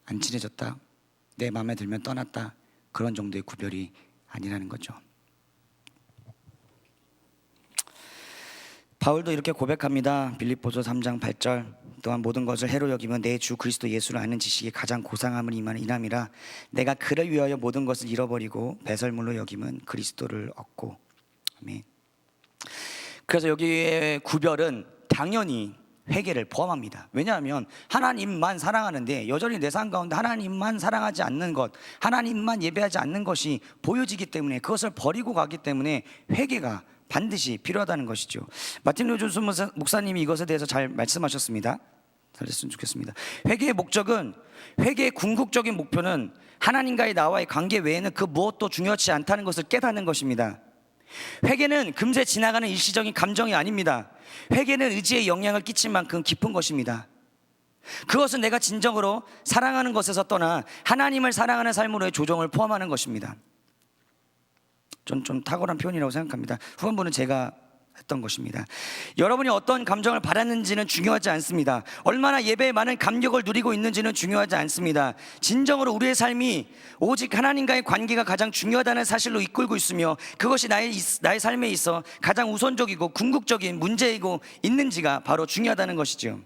안 친해졌다, 내 마음에 들면 떠났다, 그런 정도의 구별이 아니라는 거죠. 바울도 이렇게 고백합니다. 빌립보서 3장 8절. 또한 모든 것을 해로 여기면 내 주 그리스도 예수를 아는 지식이 가장 고상함을 임함이라. 내가 그를 위하여 모든 것을 잃어버리고 배설물로 여기면 그리스도를 얻고. 아멘. 그래서 여기의 구별은 당연히 회개를 포함합니다. 왜냐하면 하나님만 사랑하는데 여전히 내 삶 가운데 하나님만 사랑하지 않는 것, 하나님만 예배하지 않는 것이 보여지기 때문에 그것을 버리고 가기 때문에 회개가 반드시 필요하다는 것이죠. 마틴 로이드 목사님이 이것에 대해서 잘 말씀하셨습니다. 잘했으면 좋겠습니다. 회개의 목적은, 회개의 궁극적인 목표는 하나님과의 나와의 관계 외에는 그 무엇도 중요하지 않다는 것을 깨닫는 것입니다. 회개는 금세 지나가는 일시적인 감정이 아닙니다. 회개는 의지에 영향을 끼칠 만큼 깊은 것입니다. 그것은 내가 진정으로 사랑하는 것에서 떠나 하나님을 사랑하는 삶으로의 조정을 포함하는 것입니다. 좀 탁월한 표현이라고 생각합니다. 후반부는 제가 했던 것입니다. 여러분이 어떤 감정을 받았는지는 중요하지 않습니다. 얼마나 예배에 많은 감격을 누리고 있는지는 중요하지 않습니다. 진정으로 우리의 삶이 오직 하나님과의 관계가 가장 중요하다는 사실로 이끌고 있으며 그것이 나의 삶에 있어 가장 우선적이고 궁극적인 문제이고 있는지가 바로 중요하다는 것이죠.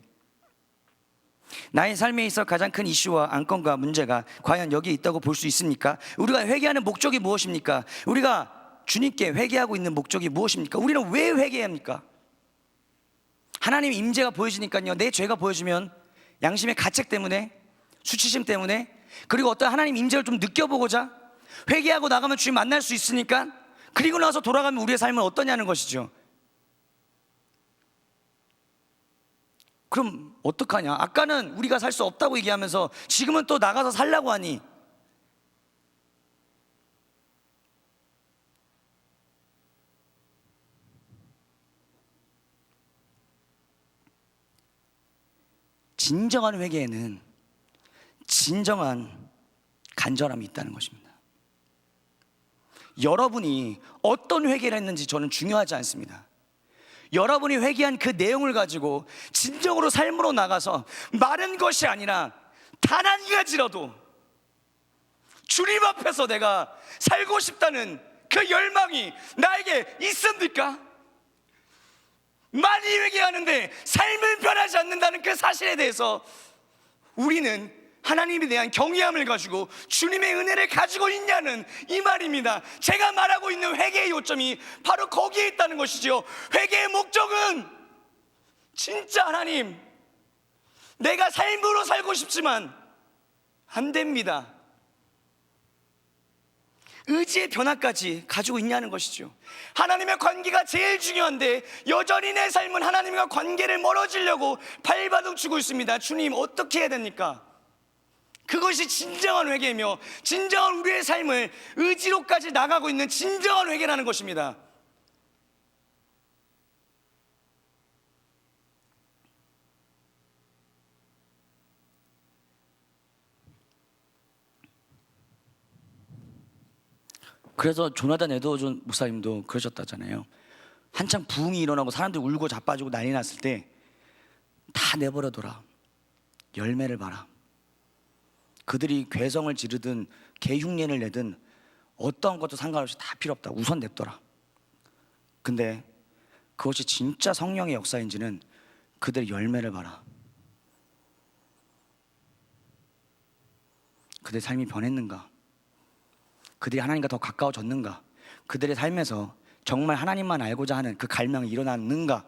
나의 삶에 있어 가장 큰 이슈와 안건과 문제가 과연 여기에 있다고 볼 수 있습니까? 우리가 회개하는 목적이 무엇입니까? 우리가 주님께 회개하고 있는 목적이 무엇입니까? 우리는 왜 회개해야 합니까? 하나님의 임재가 보여지니까요. 내 죄가 보여지면 양심의 가책 때문에, 수치심 때문에, 그리고 어떤 하나님 임재를 좀 느껴보고자 회개하고 나가면 주님 만날 수 있으니까, 그리고 나서 돌아가면 우리의 삶은 어떠냐는 것이죠. 그럼 어떡하냐? 아까는 우리가 살 수 없다고 얘기하면서 지금은 또 나가서 살라고 하니, 진정한 회개에는 진정한 간절함이 있다는 것입니다. 여러분이 어떤 회개를 했는지 저는 중요하지 않습니다. 여러분이 회개한 그 내용을 가지고 진정으로 삶으로 나가서 마른 것이 아니라 단 한 가지라도 주님 앞에서 내가 살고 싶다는 그 열망이 나에게 있습니까? 많이 회개하는데 삶은 변하지 않는다는 그 사실에 대해서 우리는 하나님에 대한 경외함을 가지고 주님의 은혜를 가지고 있냐는 이 말입니다. 제가 말하고 있는 회개의 요점이 바로 거기에 있다는 것이죠. 회개의 목적은 진짜 하나님, 내가 삶으로 살고 싶지만 안 됩니다. 의지의 변화까지 가지고 있냐는 것이죠. 하나님의 관계가 제일 중요한데 여전히 내 삶은 하나님과 관계를 멀어지려고 발버둥 치고 있습니다. 주님, 어떻게 해야 됩니까? 그것이 진정한 회개이며 진정한 우리의 삶을 의지로까지 나가고 있는 진정한 회개라는 것입니다. 그래서 조나단 에드워즈 목사님도 그러셨다잖아요. 한창 부흥이 일어나고 사람들이 울고 자빠지고 난리 났을 때 다 내버려둬라, 열매를 봐라. 그들이 괴성을 지르든 개흉년을 내든 어떠한 것도 상관없이 다 필요 없다, 우선 냅둬라. 근데 그것이 진짜 성령의 역사인지는 그들의 열매를 봐라. 그들의 삶이 변했는가? 그들이 하나님과 더 가까워졌는가? 그들의 삶에서 정말 하나님만 알고자 하는 그 갈망이 일어났는가?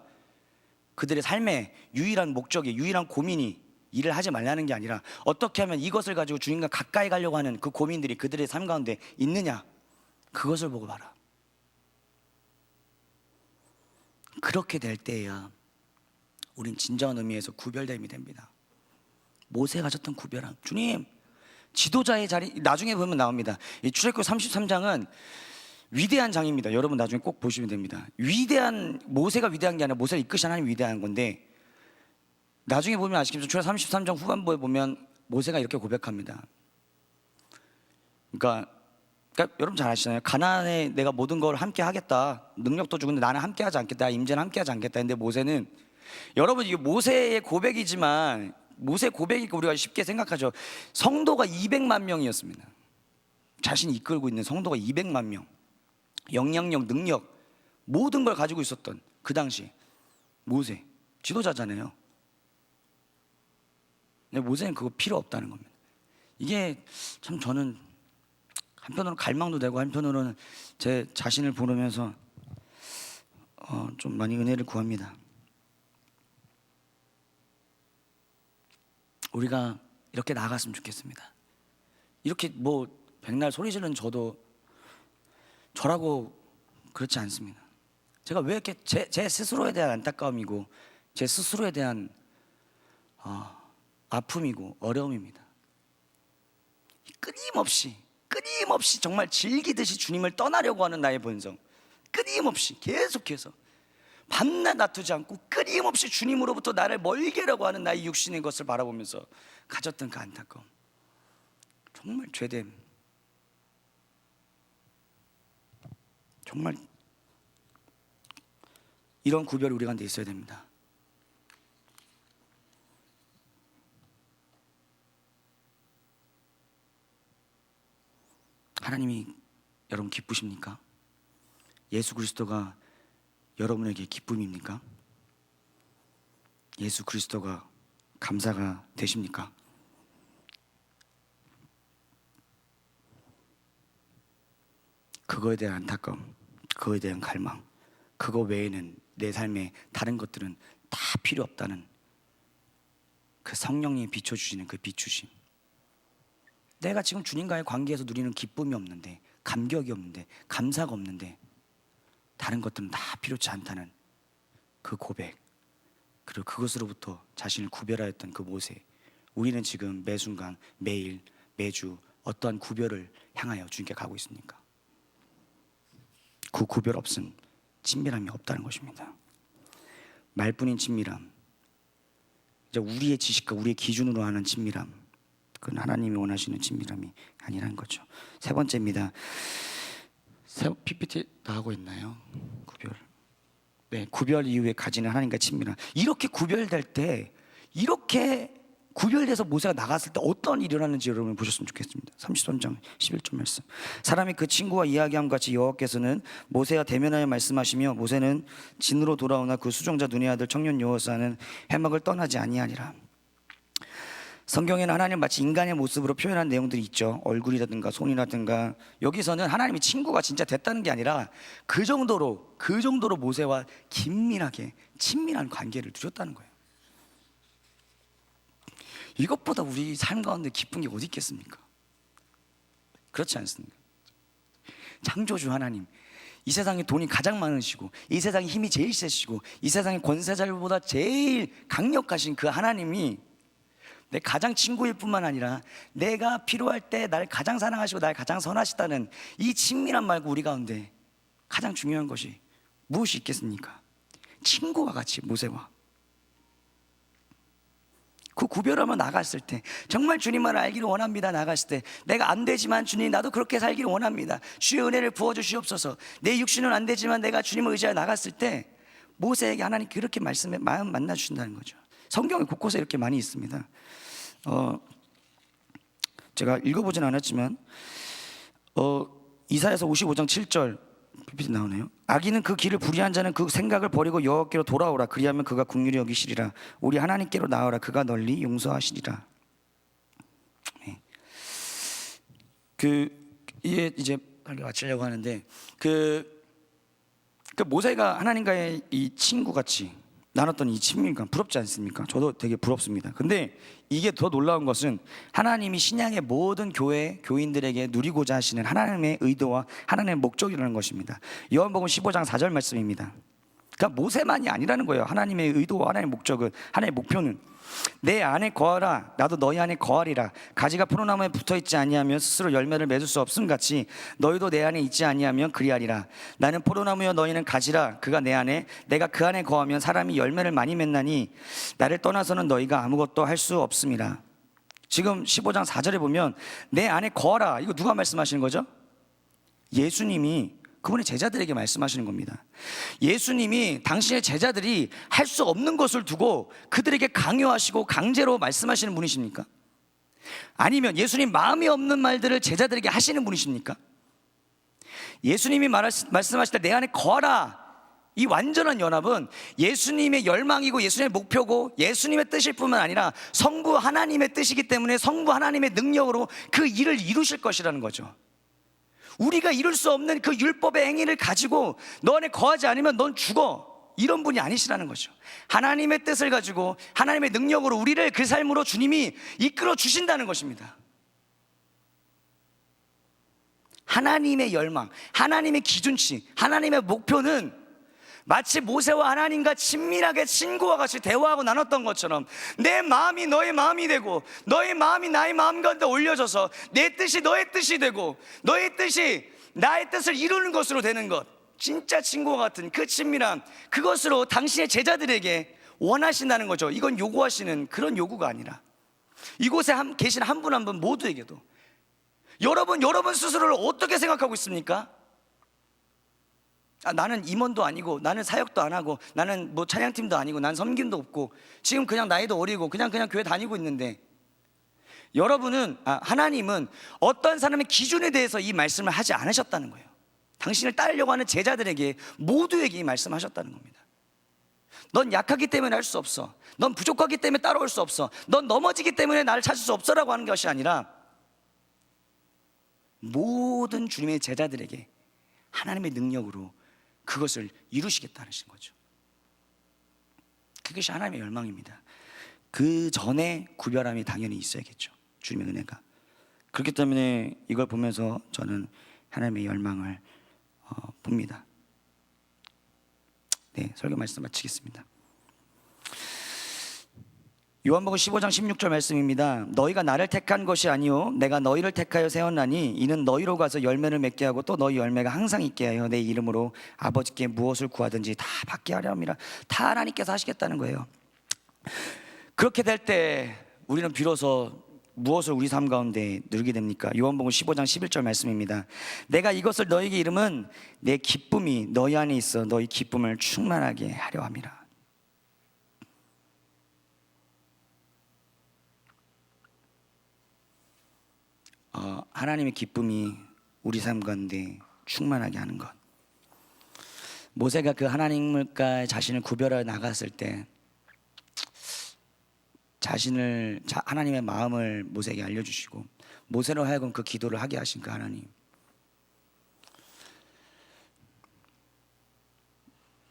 그들의 삶의 유일한 목적이, 유일한 고민이 일을 하지 말라는 게 아니라 어떻게 하면 이것을 가지고 주님과 가까이 가려고 하는 그 고민들이 그들의 삶 가운데 있느냐, 그것을 보고 봐라. 그렇게 될 때에야 우린 진정한 의미에서 구별됨이 됩니다. 모세가 가졌던 구별함, 주님, 지도자의 자리, 나중에 보면 나옵니다. 이 출애굽기 33장은 위대한 장입니다. 여러분 나중에 꼭 보시면 됩니다. 위대한, 모세가 위대한 게 아니라 모세를 이끄신 하나님이 위대한 건데, 나중에 보면 아시겠지만 출애굽기 33장 후반부에 보면 모세가 이렇게 고백합니다. 그러니까 여러분 잘 아시잖아요. 가나안에 내가 모든 걸 함께 하겠다, 능력도 주는데 나는 함께 하지 않겠다, 임재는 함께 하지 않겠다. 근데 모세는, 여러분 이게 모세의 고백이지만 모세 고백이 우리가 쉽게 생각하죠. 성도가 200만 명이었습니다. 자신이 이끌고 있는 성도가 200만 명, 영향력, 능력, 모든 걸 가지고 있었던 그 당시 모세, 지도자잖아요. 근데 모세는 그거 필요 없다는 겁니다. 이게 참 저는 한편으로는 갈망도 되고 한편으로는 제 자신을 보면서 좀 많이 은혜를 구합니다. 우리가 이렇게 나아갔으면 좋겠습니다. 이렇게 뭐 백날 소리 지르는 저라고 그렇지 않습니다. 제가 왜 이렇게 제 스스로에 대한 안타까움이고 제 스스로에 대한 아픔이고 어려움입니다. 끊임없이 정말 즐기듯이 주님을 떠나려고 하는 나의 본성, 끊임없이 계속해서 밤낮 다투지 않고 끊임없이 주님으로부터 나를 멀게 하려고 하는 나의 육신의 것을 바라보면서 가졌던 그 안타까움, 정말 죄됨, 정말 이런 구별이 우리 가운데 있어야 됩니다. 하나님이 여러분 기쁘십니까? 예수 그리스도가 여러분에게 기쁨입니까? 예수 그리스도가 감사가 되십니까? 그거에 대한 안타까움, 그거에 대한 갈망, 그거 외에는 내 삶에 다른 것들은 다 필요 없다는 그 성령님이 비춰주시는 그 비추심, 내가 지금 주님과의 관계에서 누리는 기쁨이 없는데, 감격이 없는데, 감사가 없는데 다른 것들은 다 필요치 않다는 그 고백, 그리고 그것으로부터 자신을 구별하였던 그 모세, 우리는 지금 매 순간, 매일, 매주 어떠한 구별을 향하여 주님께 가고 있습니까? 그 구별 없음 친밀함이 없다는 것입니다. 말뿐인 친밀함, 이제 우리의 지식과 우리의 기준으로 하는 친밀함, 그건 하나님이 원하시는 친밀함이 아니라는 거죠. 세 번째입니다. PPT 나오고 있나요? 구별. 네, 구별 이후에 가지는 하나님과 친밀함. 이렇게 구별될 때, 이렇게 구별돼서 모세가 나갔을 때 어떤 일이 일어났는지 여러분 보셨으면 좋겠습니다. 33장 11절 말씀. 사람이 그 친구와 이야기함 같이 여호와께서는 모세와 대면하여 말씀하시며 모세는 진으로 돌아오나 그 수종자 눈의 아들 청년 여호사는 해막을 떠나지 아니하리라. 성경에는 하나님 마치 인간의 모습으로 표현한 내용들이 있죠. 얼굴이라든가 손이라든가. 여기서는 하나님이 친구가 진짜 됐다는 게 아니라 그 정도로 모세와 긴밀하게 친밀한 관계를 두셨다는 거예요. 이것보다 우리 삶 가운데 기쁜 게 어디 있겠습니까? 그렇지 않습니까? 창조주 하나님, 이 세상에 돈이 가장 많으시고 이 세상에 힘이 제일 세시고 이 세상의 권세자들보다 제일 강력하신 그 하나님이 내 가장 친구일 뿐만 아니라 내가 필요할 때 날 가장 사랑하시고 날 가장 선하시다는 이 친밀한 말고 우리 가운데 가장 중요한 것이 무엇이 있겠습니까? 친구와 같이 모세와 그 구별하며 나갔을 때 정말 주님만을 알기를 원합니다. 나갔을 때 내가 안 되지만 주님 나도 그렇게 살기를 원합니다. 주의 은혜를 부어주시옵소서. 내 육신은 안 되지만 내가 주님을 의지하여 나갔을 때 모세에게 하나님 그렇게 말씀에 마음 만나 주신다는 거죠. 성경에 곳곳에 이렇게 많이 있습니다. 제가 읽어보진 않았지만 이사야서 55장 7절 PPT 나오네요. 악인은 그 길을 불의한 자는 그 생각을 버리고 여호와께로 돌아오라. 그리하면 그가 긍휼히 여기시리라. 우리 하나님께로 나오라. 그가 널리 용서하시리라. 네. 이제 마치려고 하는데 모세가 하나님과의 이 친구같이 나눴던 이 친밀감 부럽지 않습니까? 저도 되게 부럽습니다. 근데 이게 더 놀라운 것은 하나님이 신약의 모든 교인들에게 누리고자 하시는 하나님의 의도와 하나님의 목적이라는 것입니다. 요한복음 15장 4절 말씀입니다. 그러니까 모세만이 아니라는 거예요. 하나님의 의도와 하나님의 목적은, 하나님의 목표는 내 안에 거하라 나도 너희 안에 거하리라. 가지가 포도나무에 붙어있지 아니하면 스스로 열매를 맺을 수 없음 같이 너희도 내 안에 있지 아니하면 그리하리라. 나는 포도나무여 너희는 가지라. 그가 내 안에 내가 그 안에 거하면 사람이 열매를 많이 맺나니 나를 떠나서는 너희가 아무것도 할 수 없음이라. 지금 15장 4절에 보면 내 안에 거하라, 이거 누가 말씀하시는 거죠? 예수님이 그분의 제자들에게 말씀하시는 겁니다. 예수님이 당신의 제자들이 할 수 없는 것을 두고 그들에게 강요하시고 강제로 말씀하시는 분이십니까? 아니면 예수님 마음이 없는 말들을 제자들에게 하시는 분이십니까? 예수님이 말씀하실 때 내 안에 거하라, 이 완전한 연합은 예수님의 열망이고 예수님의 목표고 예수님의 뜻일 뿐만 아니라 성부 하나님의 뜻이기 때문에 성부 하나님의 능력으로 그 일을 이루실 것이라는 거죠. 우리가 이룰 수 없는 그 율법의 행위를 가지고 너 안에 거하지 않으면 넌 죽어, 이런 분이 아니시라는 거죠. 하나님의 뜻을 가지고 하나님의 능력으로 우리를 그 삶으로 주님이 이끌어 주신다는 것입니다. 하나님의 열망, 하나님의 기준치, 하나님의 목표는 마치 모세와 하나님과 친밀하게 친구와 같이 대화하고 나눴던 것처럼 내 마음이 너의 마음이 되고 너의 마음이 나의 마음 가운데 올려져서 내 뜻이 너의 뜻이 되고 너의 뜻이 나의 뜻을 이루는 것으로 되는 것, 진짜 친구와 같은 그 친밀함, 그것으로 당신의 제자들에게 원하신다는 거죠. 이건 요구하시는 그런 요구가 아니라 이곳에 계신 한 분 한 분 모두에게도 여러분 스스로를 어떻게 생각하고 있습니까? 나는 임원도 아니고 나는 사역도 안 하고 나는 뭐 찬양팀도 아니고 난 섬김도 없고 지금 그냥 나이도 어리고 그냥 교회 다니고 있는데, 하나님은 어떤 사람의 기준에 대해서 이 말씀을 하지 않으셨다는 거예요. 당신을 따르려고 하는 제자들에게 모두에게 이 말씀하셨다는 겁니다. 넌 약하기 때문에 할 수 없어, 넌 부족하기 때문에 따라올 수 없어, 넌 넘어지기 때문에 나를 찾을 수 없어라고 하는 것이 아니라 모든 주님의 제자들에게 하나님의 능력으로 그것을 이루시겠다는 거죠. 그것이 하나님의 열망입니다. 그 전에 구별함이 당연히 있어야겠죠. 주님의 은혜가. 그렇기 때문에 이걸 보면서 저는 하나님의 열망을 봅니다. 네, 설교 말씀 마치겠습니다. 요한복음 15장 16절 말씀입니다. 너희가 나를 택한 것이 아니요 내가 너희를 택하여 세웠나니 이는 너희로 가서 열매를 맺게 하고 또 너희 열매가 항상 있게 하여 내 이름으로 아버지께 무엇을 구하든지 다 받게 하려 함이라. 다 하나님께서 하시겠다는 거예요. 그렇게 될 때 우리는 비로소 무엇을 우리 삶 가운데 누리게 됩니까? 요한복음 15장 11절 말씀입니다. 내가 이것을 너희에게 이름은 내 기쁨이 너희 안에 있어 너희 기쁨을 충만하게 하려 함이라. 하나님의 기쁨이 우리 삶 가운데 충만하게 하는 것. 모세가 그 하나님과 자신을 구별해 나갔을 때 하나님의 마음을 모세에게 알려주시고 모세로 하여금 그 기도를 하게 하신 그 하나님.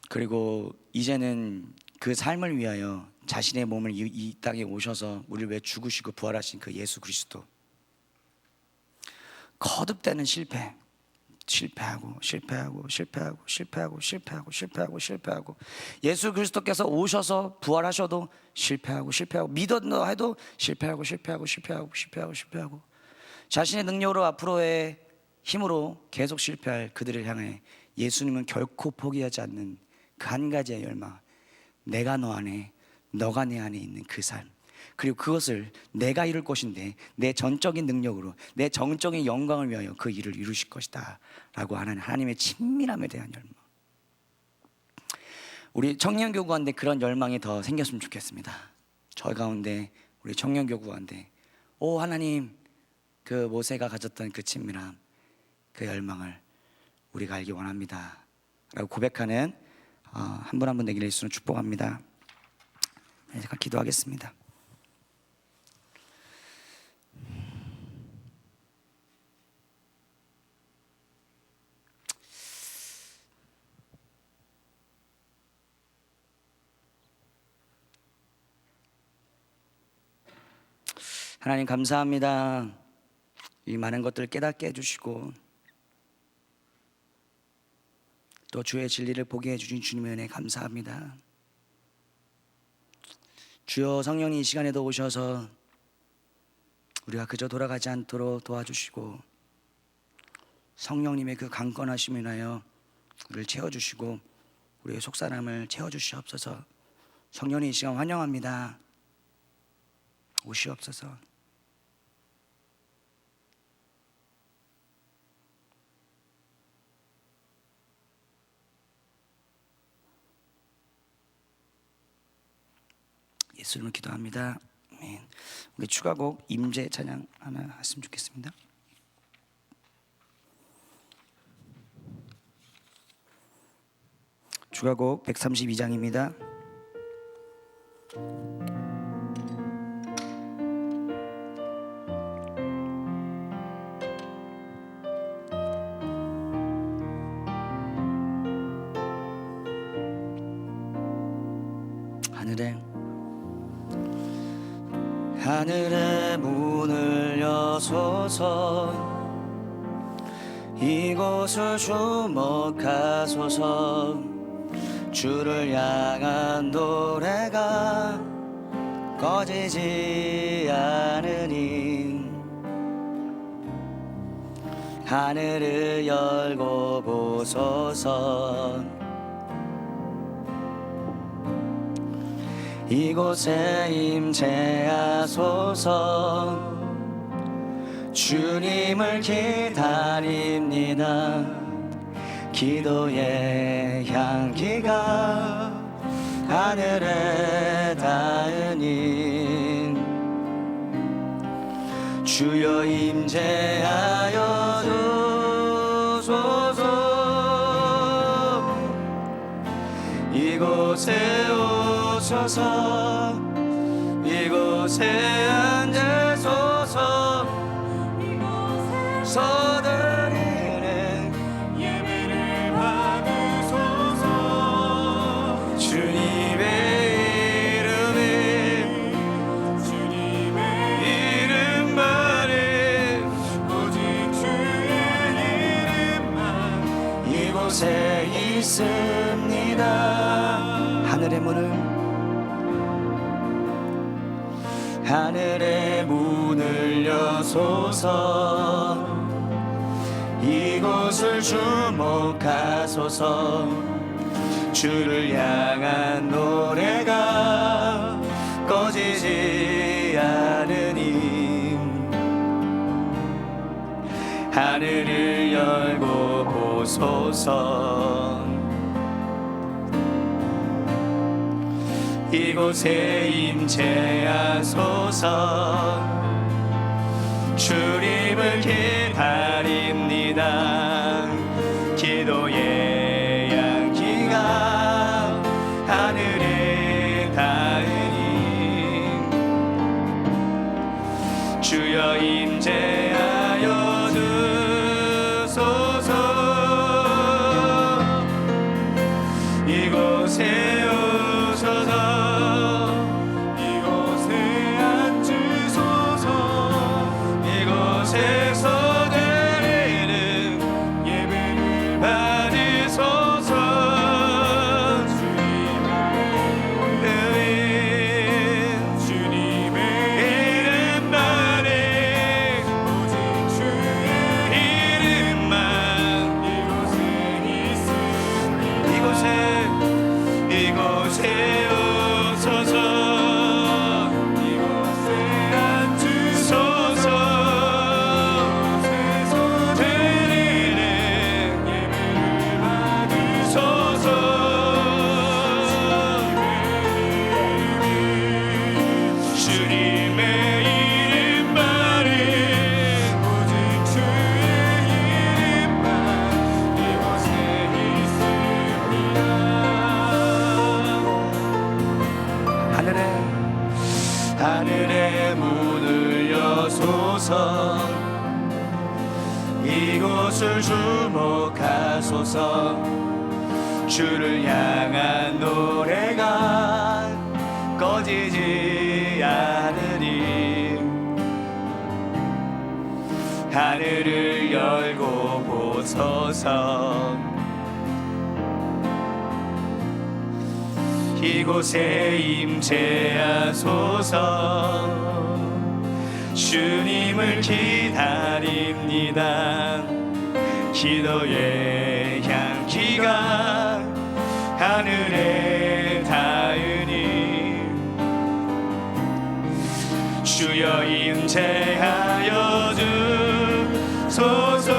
그리고 이제는 그 삶을 위하여 자신의 몸을 이 땅에 오셔서 우리를 위해 죽으시고 부활하신 그 예수 그리스도. 거듭되는 실패하고 예수 그리스도께서 오셔서 부활하셔도 실패하고 믿었노 해도 실패하고 자신의 능력으로 앞으로의 힘으로 계속 실패할 그들을 향해 예수님은 결코 포기하지 않는 그 한 가지의 열망, 내가 너 안에 너가 내 안에 있는 그 삶, 그리고 그것을 내가 이룰 것인데 내 전적인 능력으로 내 정적인 영광을 위하여 그 일을 이루실 것이다 라고 하는 하나님의 친밀함에 대한 열망. 우리 청년교구 가운데 그런 열망이 더 생겼으면 좋겠습니다. 저희 가운데 우리 청년교구 가운데 하나님, 그 모세가 가졌던 그 친밀함, 그 열망을 우리가 알기 원합니다 라고 고백하는 한 분 한 분 되기를 예수는 축복합니다. 제가 기도하겠습니다. 하나님 감사합니다. 이 많은 것들을 깨닫게 해주시고 또 주의 진리를 보게 해주신 주님의 은혜 감사합니다. 주여, 성령님 이 시간에도 오셔서 우리가 그저 돌아가지 않도록 도와주시고 성령님의 그 강건하심을 인하여 우리를 채워주시고 우리의 속사람을 채워주시옵소서. 성령님 이 시간 환영합니다. 오시옵소서. 예수님을 기도합니다. 아멘. 우리 추가곡 임재 찬양 하나 했으면 좋겠습니다. 추가곡 132장입니다. 하늘의 문을 여소서, 이곳을 주목하소서. 주를 향한 노래가 꺼지지 않으니 하늘을 열고 보소서. 이곳에 임재하소서. 주님을 기다립니다. 기도의 향기가 하늘에 닿으니 주여 임재하여 주소서. 이곳에 오셔서 이곳에 앉으소서. 서드리는 예배를 받으소서. 주님의 이름만을 오직 주의 이름만 이곳에 있습니다. 하늘의 문을 여소서. 이곳을 주목하소서. 주를 향한 노래가 꺼지지 않으니 하늘을 열고 보소서. 이곳에 임재하소서. 주님을 기다립니다. 기도의 향기가 하늘에 닿으니 주여 임재하여 주소서. 이곳에 오셔서 이곳에 앉으소서. 이곳에서 드리는 예배를 받으소서. 주님의 이름만에 오직 주의 이름만 이곳에 있습니다. 이곳에 오셔서 이곳에 앉으소서. 이곳에서 드리는 예배를 받으소서. 주님의 이름만이 오직 주의 이름만 이곳에 있습니다. 하늘의 문을 여소서. 이곳을 주목하소서. 주를 향한 노래가 꺼지지 않으니 하늘을 열고 보소서. 이곳에 임재하소서. 주님을 기다립니다. 기도의 향기가 하늘에 닿으니 주여 임재하여 주소서.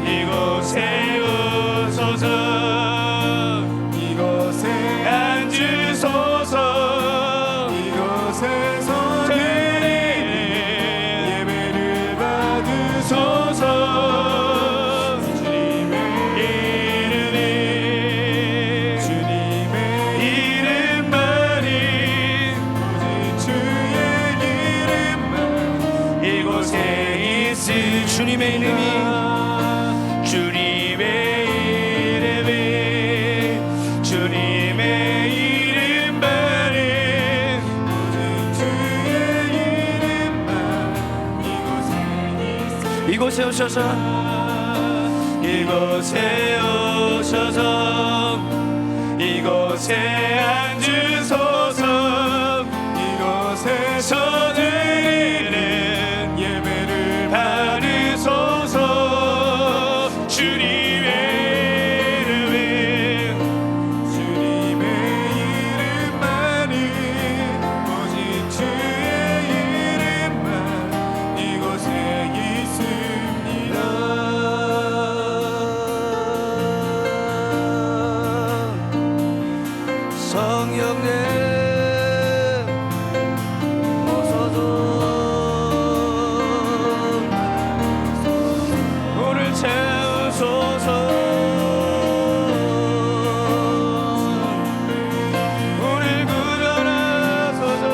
이곳에 오소서. 이곳에 앉으소서. 이곳에서 드리는 예배를 받으소서. 주님의 이름만이 오직 주의 이름만 이곳에 있으. 주님의 이름이 이곳에 오셔서 이곳에 오셔서 이곳에 앉으소서. 이곳에서 드리는 예배를 받으소서. 주님의 이름만이 오직 주의 이름만 이곳에 있습니다. 성령님 오소서. 우리를 채우소서. 우리를 구원하소서.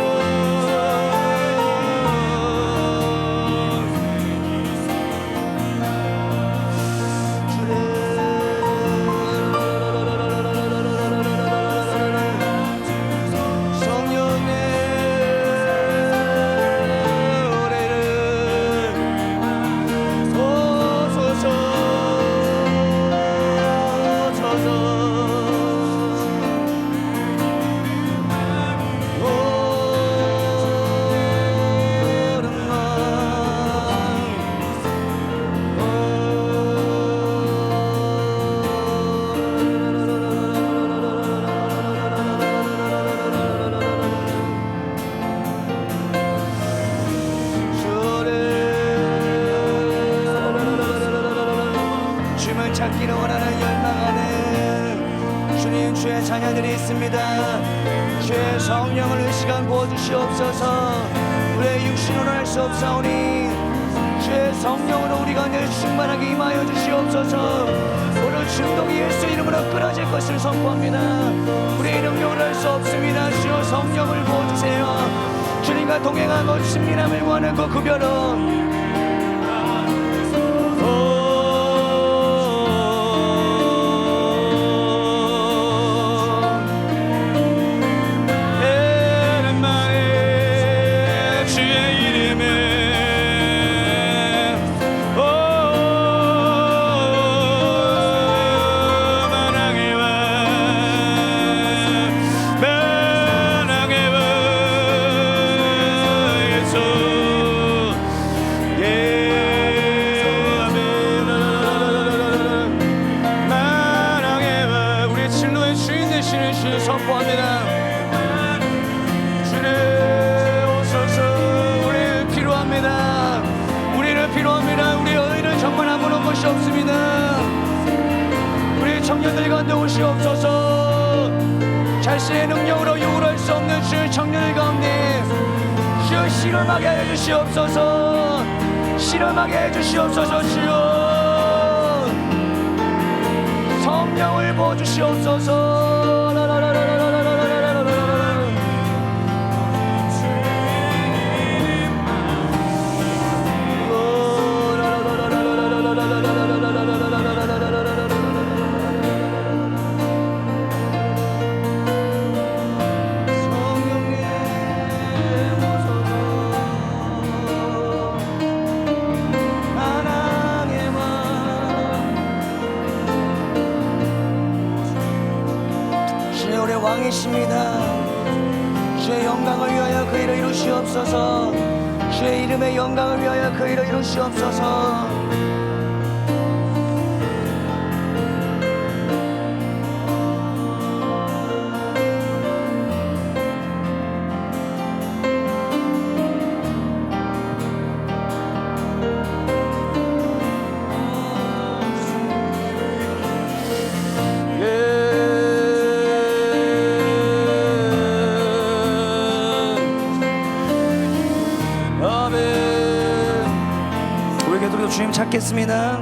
찾기를 원하는 열망하는 주님, 주의 자녀들이 있습니다. 주의 성령을 이 시간 부어주시옵소서. 우리의 육신으로 할 수 없사오니 주의 성령으로 우리 가운데 충만하게 임하여 주시옵소서. 오늘 중동이 예수 이름으로 끊어질 것을 선포합니다. 우리의 능력으로 할 수 없습니다. 주여 성령을 부어주세요. 주님과 동행하고 친밀함을 구하는 그 구별은 선포합니다. 주님 오소서. 우리를 필요합니다. 우리를 필요합니다. 우리 의는 정말 아무런 것이 없습니다. 우리 청년들 가운데 오시옵소서. 자신의 능력으로 요구할 수 없는 주의 청년들 가운데 주여 실험하게 해주시옵소서. 실험하게 해주시옵소서. 주여 성령을 부어주시옵소서. 왕이십니다. 주의 영광을 위하여 그 일을 이루시옵소서. 주의 이름의 영광을 위하여 그 일을 이루시옵소서. 주님 찾겠습니다.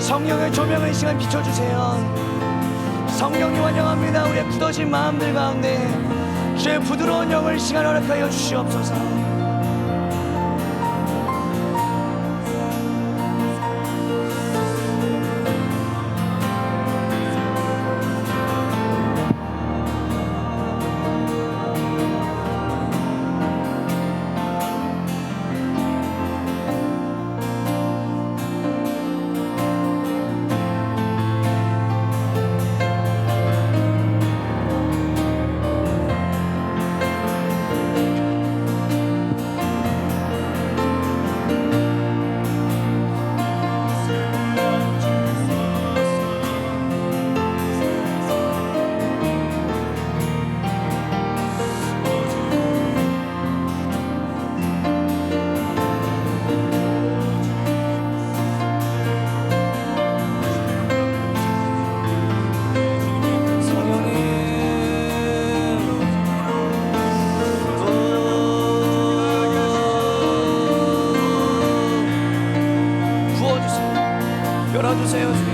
성령의 조명을 이 시간 비춰주세요. 성령님 환영합니다. 우리의 굳어진 마음들 가운데 주의 부드러운 영을 이 시간 허락하여 주시옵소서. 주세요 주님.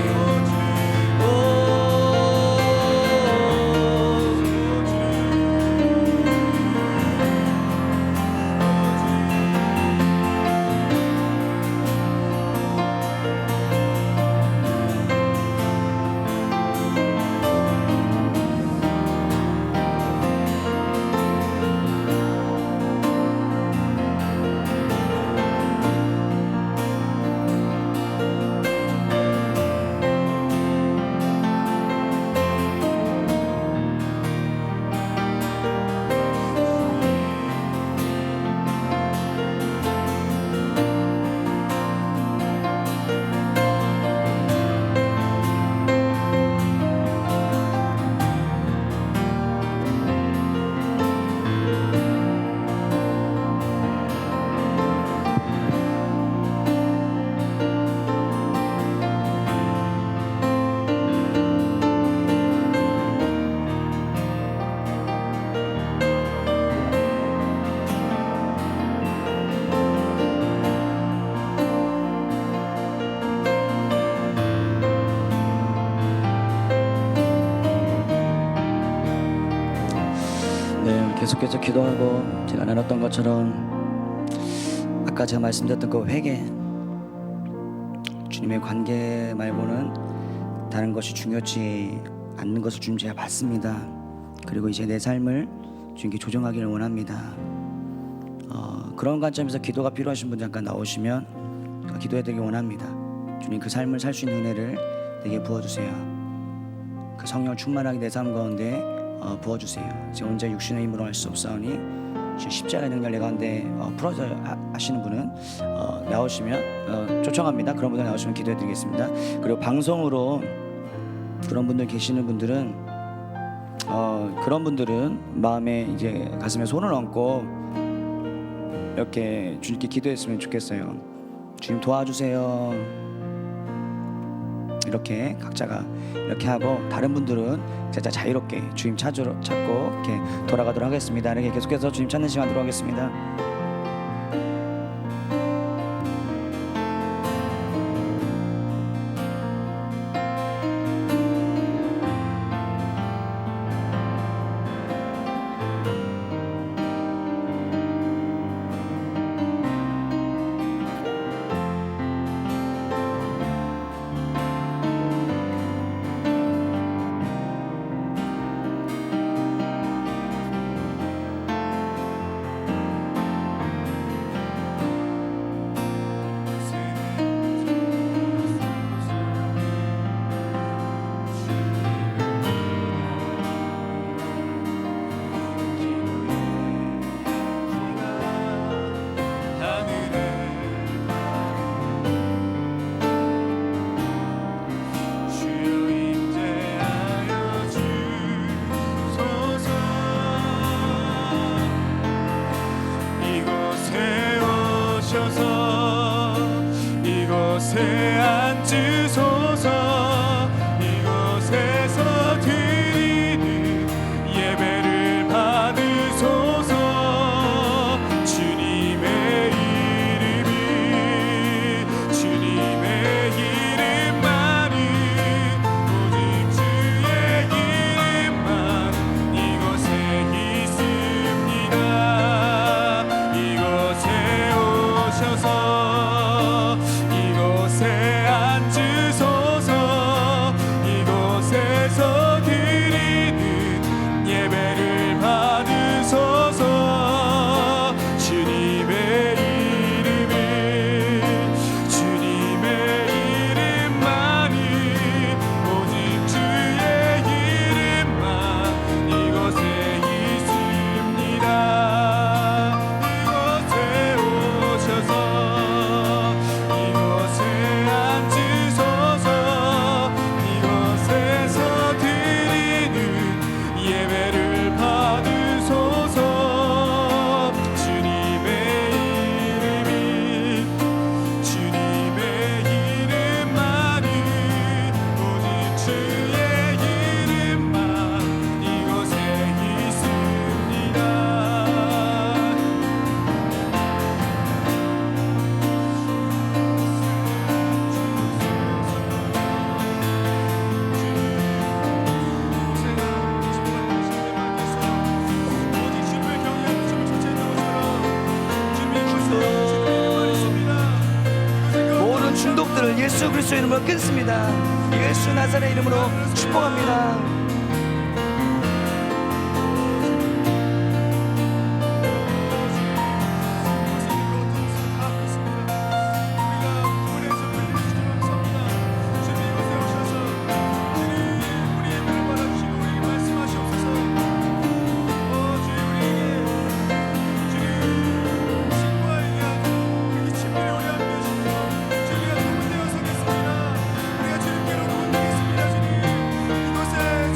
계속해서 기도하고 제가 나눴던 것처럼 아까 제가 말씀드렸던 그 회개, 주님의 관계 말고는 다른 것이 중요치 않는 것을 주님 제가 봤습니다. 그리고 이제 내 삶을 주님께 조정하기를 원합니다. 그런 관점에서 기도가 필요하신 분 잠깐 나오시면 기도해드리기 원합니다. 주님 그 삶을 살 수 있는 은혜를 내게 부어주세요. 그 성령을 충만하게 내 삶 가운데 부어주세요. 제 혼자 육신의 힘으로 할 수 없사오니 십자가의 능력 내 가운데 풀어져 하시는 분은 나오시면 초청합니다. 그런 분들 나오시면 기도해드리겠습니다. 그리고 방송으로 그런 분들 계시는 분들은 그런 분들은 마음에 이제 가슴에 손을 얹고 이렇게 주님께 기도했으면 좋겠어요. 주님 도와주세요. 이렇게 각자가 이렇게 하고 다른 분들은 진짜 자유롭게 주님 찾고 이렇게 돌아가도록 하겠습니다. 이렇게 계속해서 주님 찾는 시간 들어가겠습니다. 이곳에 앉으소서. 이곳에서 드리는 예배를 받으소서. 주님의 이름만이 오직 주의 이름만 이곳에 있습니다. 이곳에 오셔서 이곳에 앉으소서. 이곳에서 드리는 예배를 받으소서. 주님의 이름만이 오직 주의 이름만 이곳에 있습니다. 이곳에 오셔서 오늘 예수 그리스도의 이름으로 끊습니다. 예수 나사렛의 이름으로 축복합니다. 주님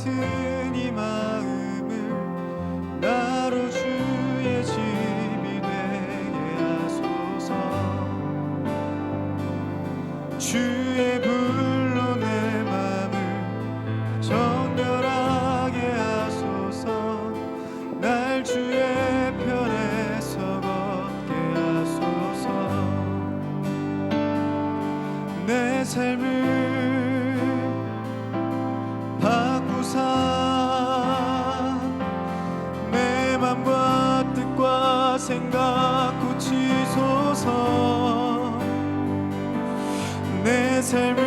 같은 이 마음을 나로 주의 집이 되게 하소서. 주의 불로 내 맘을 정결하게 하소서. 날 주의 편에서 걷게 하소서. 내 삶을 바꾸사 내 맘과 뜻과 생각 고치소서. 내 삶을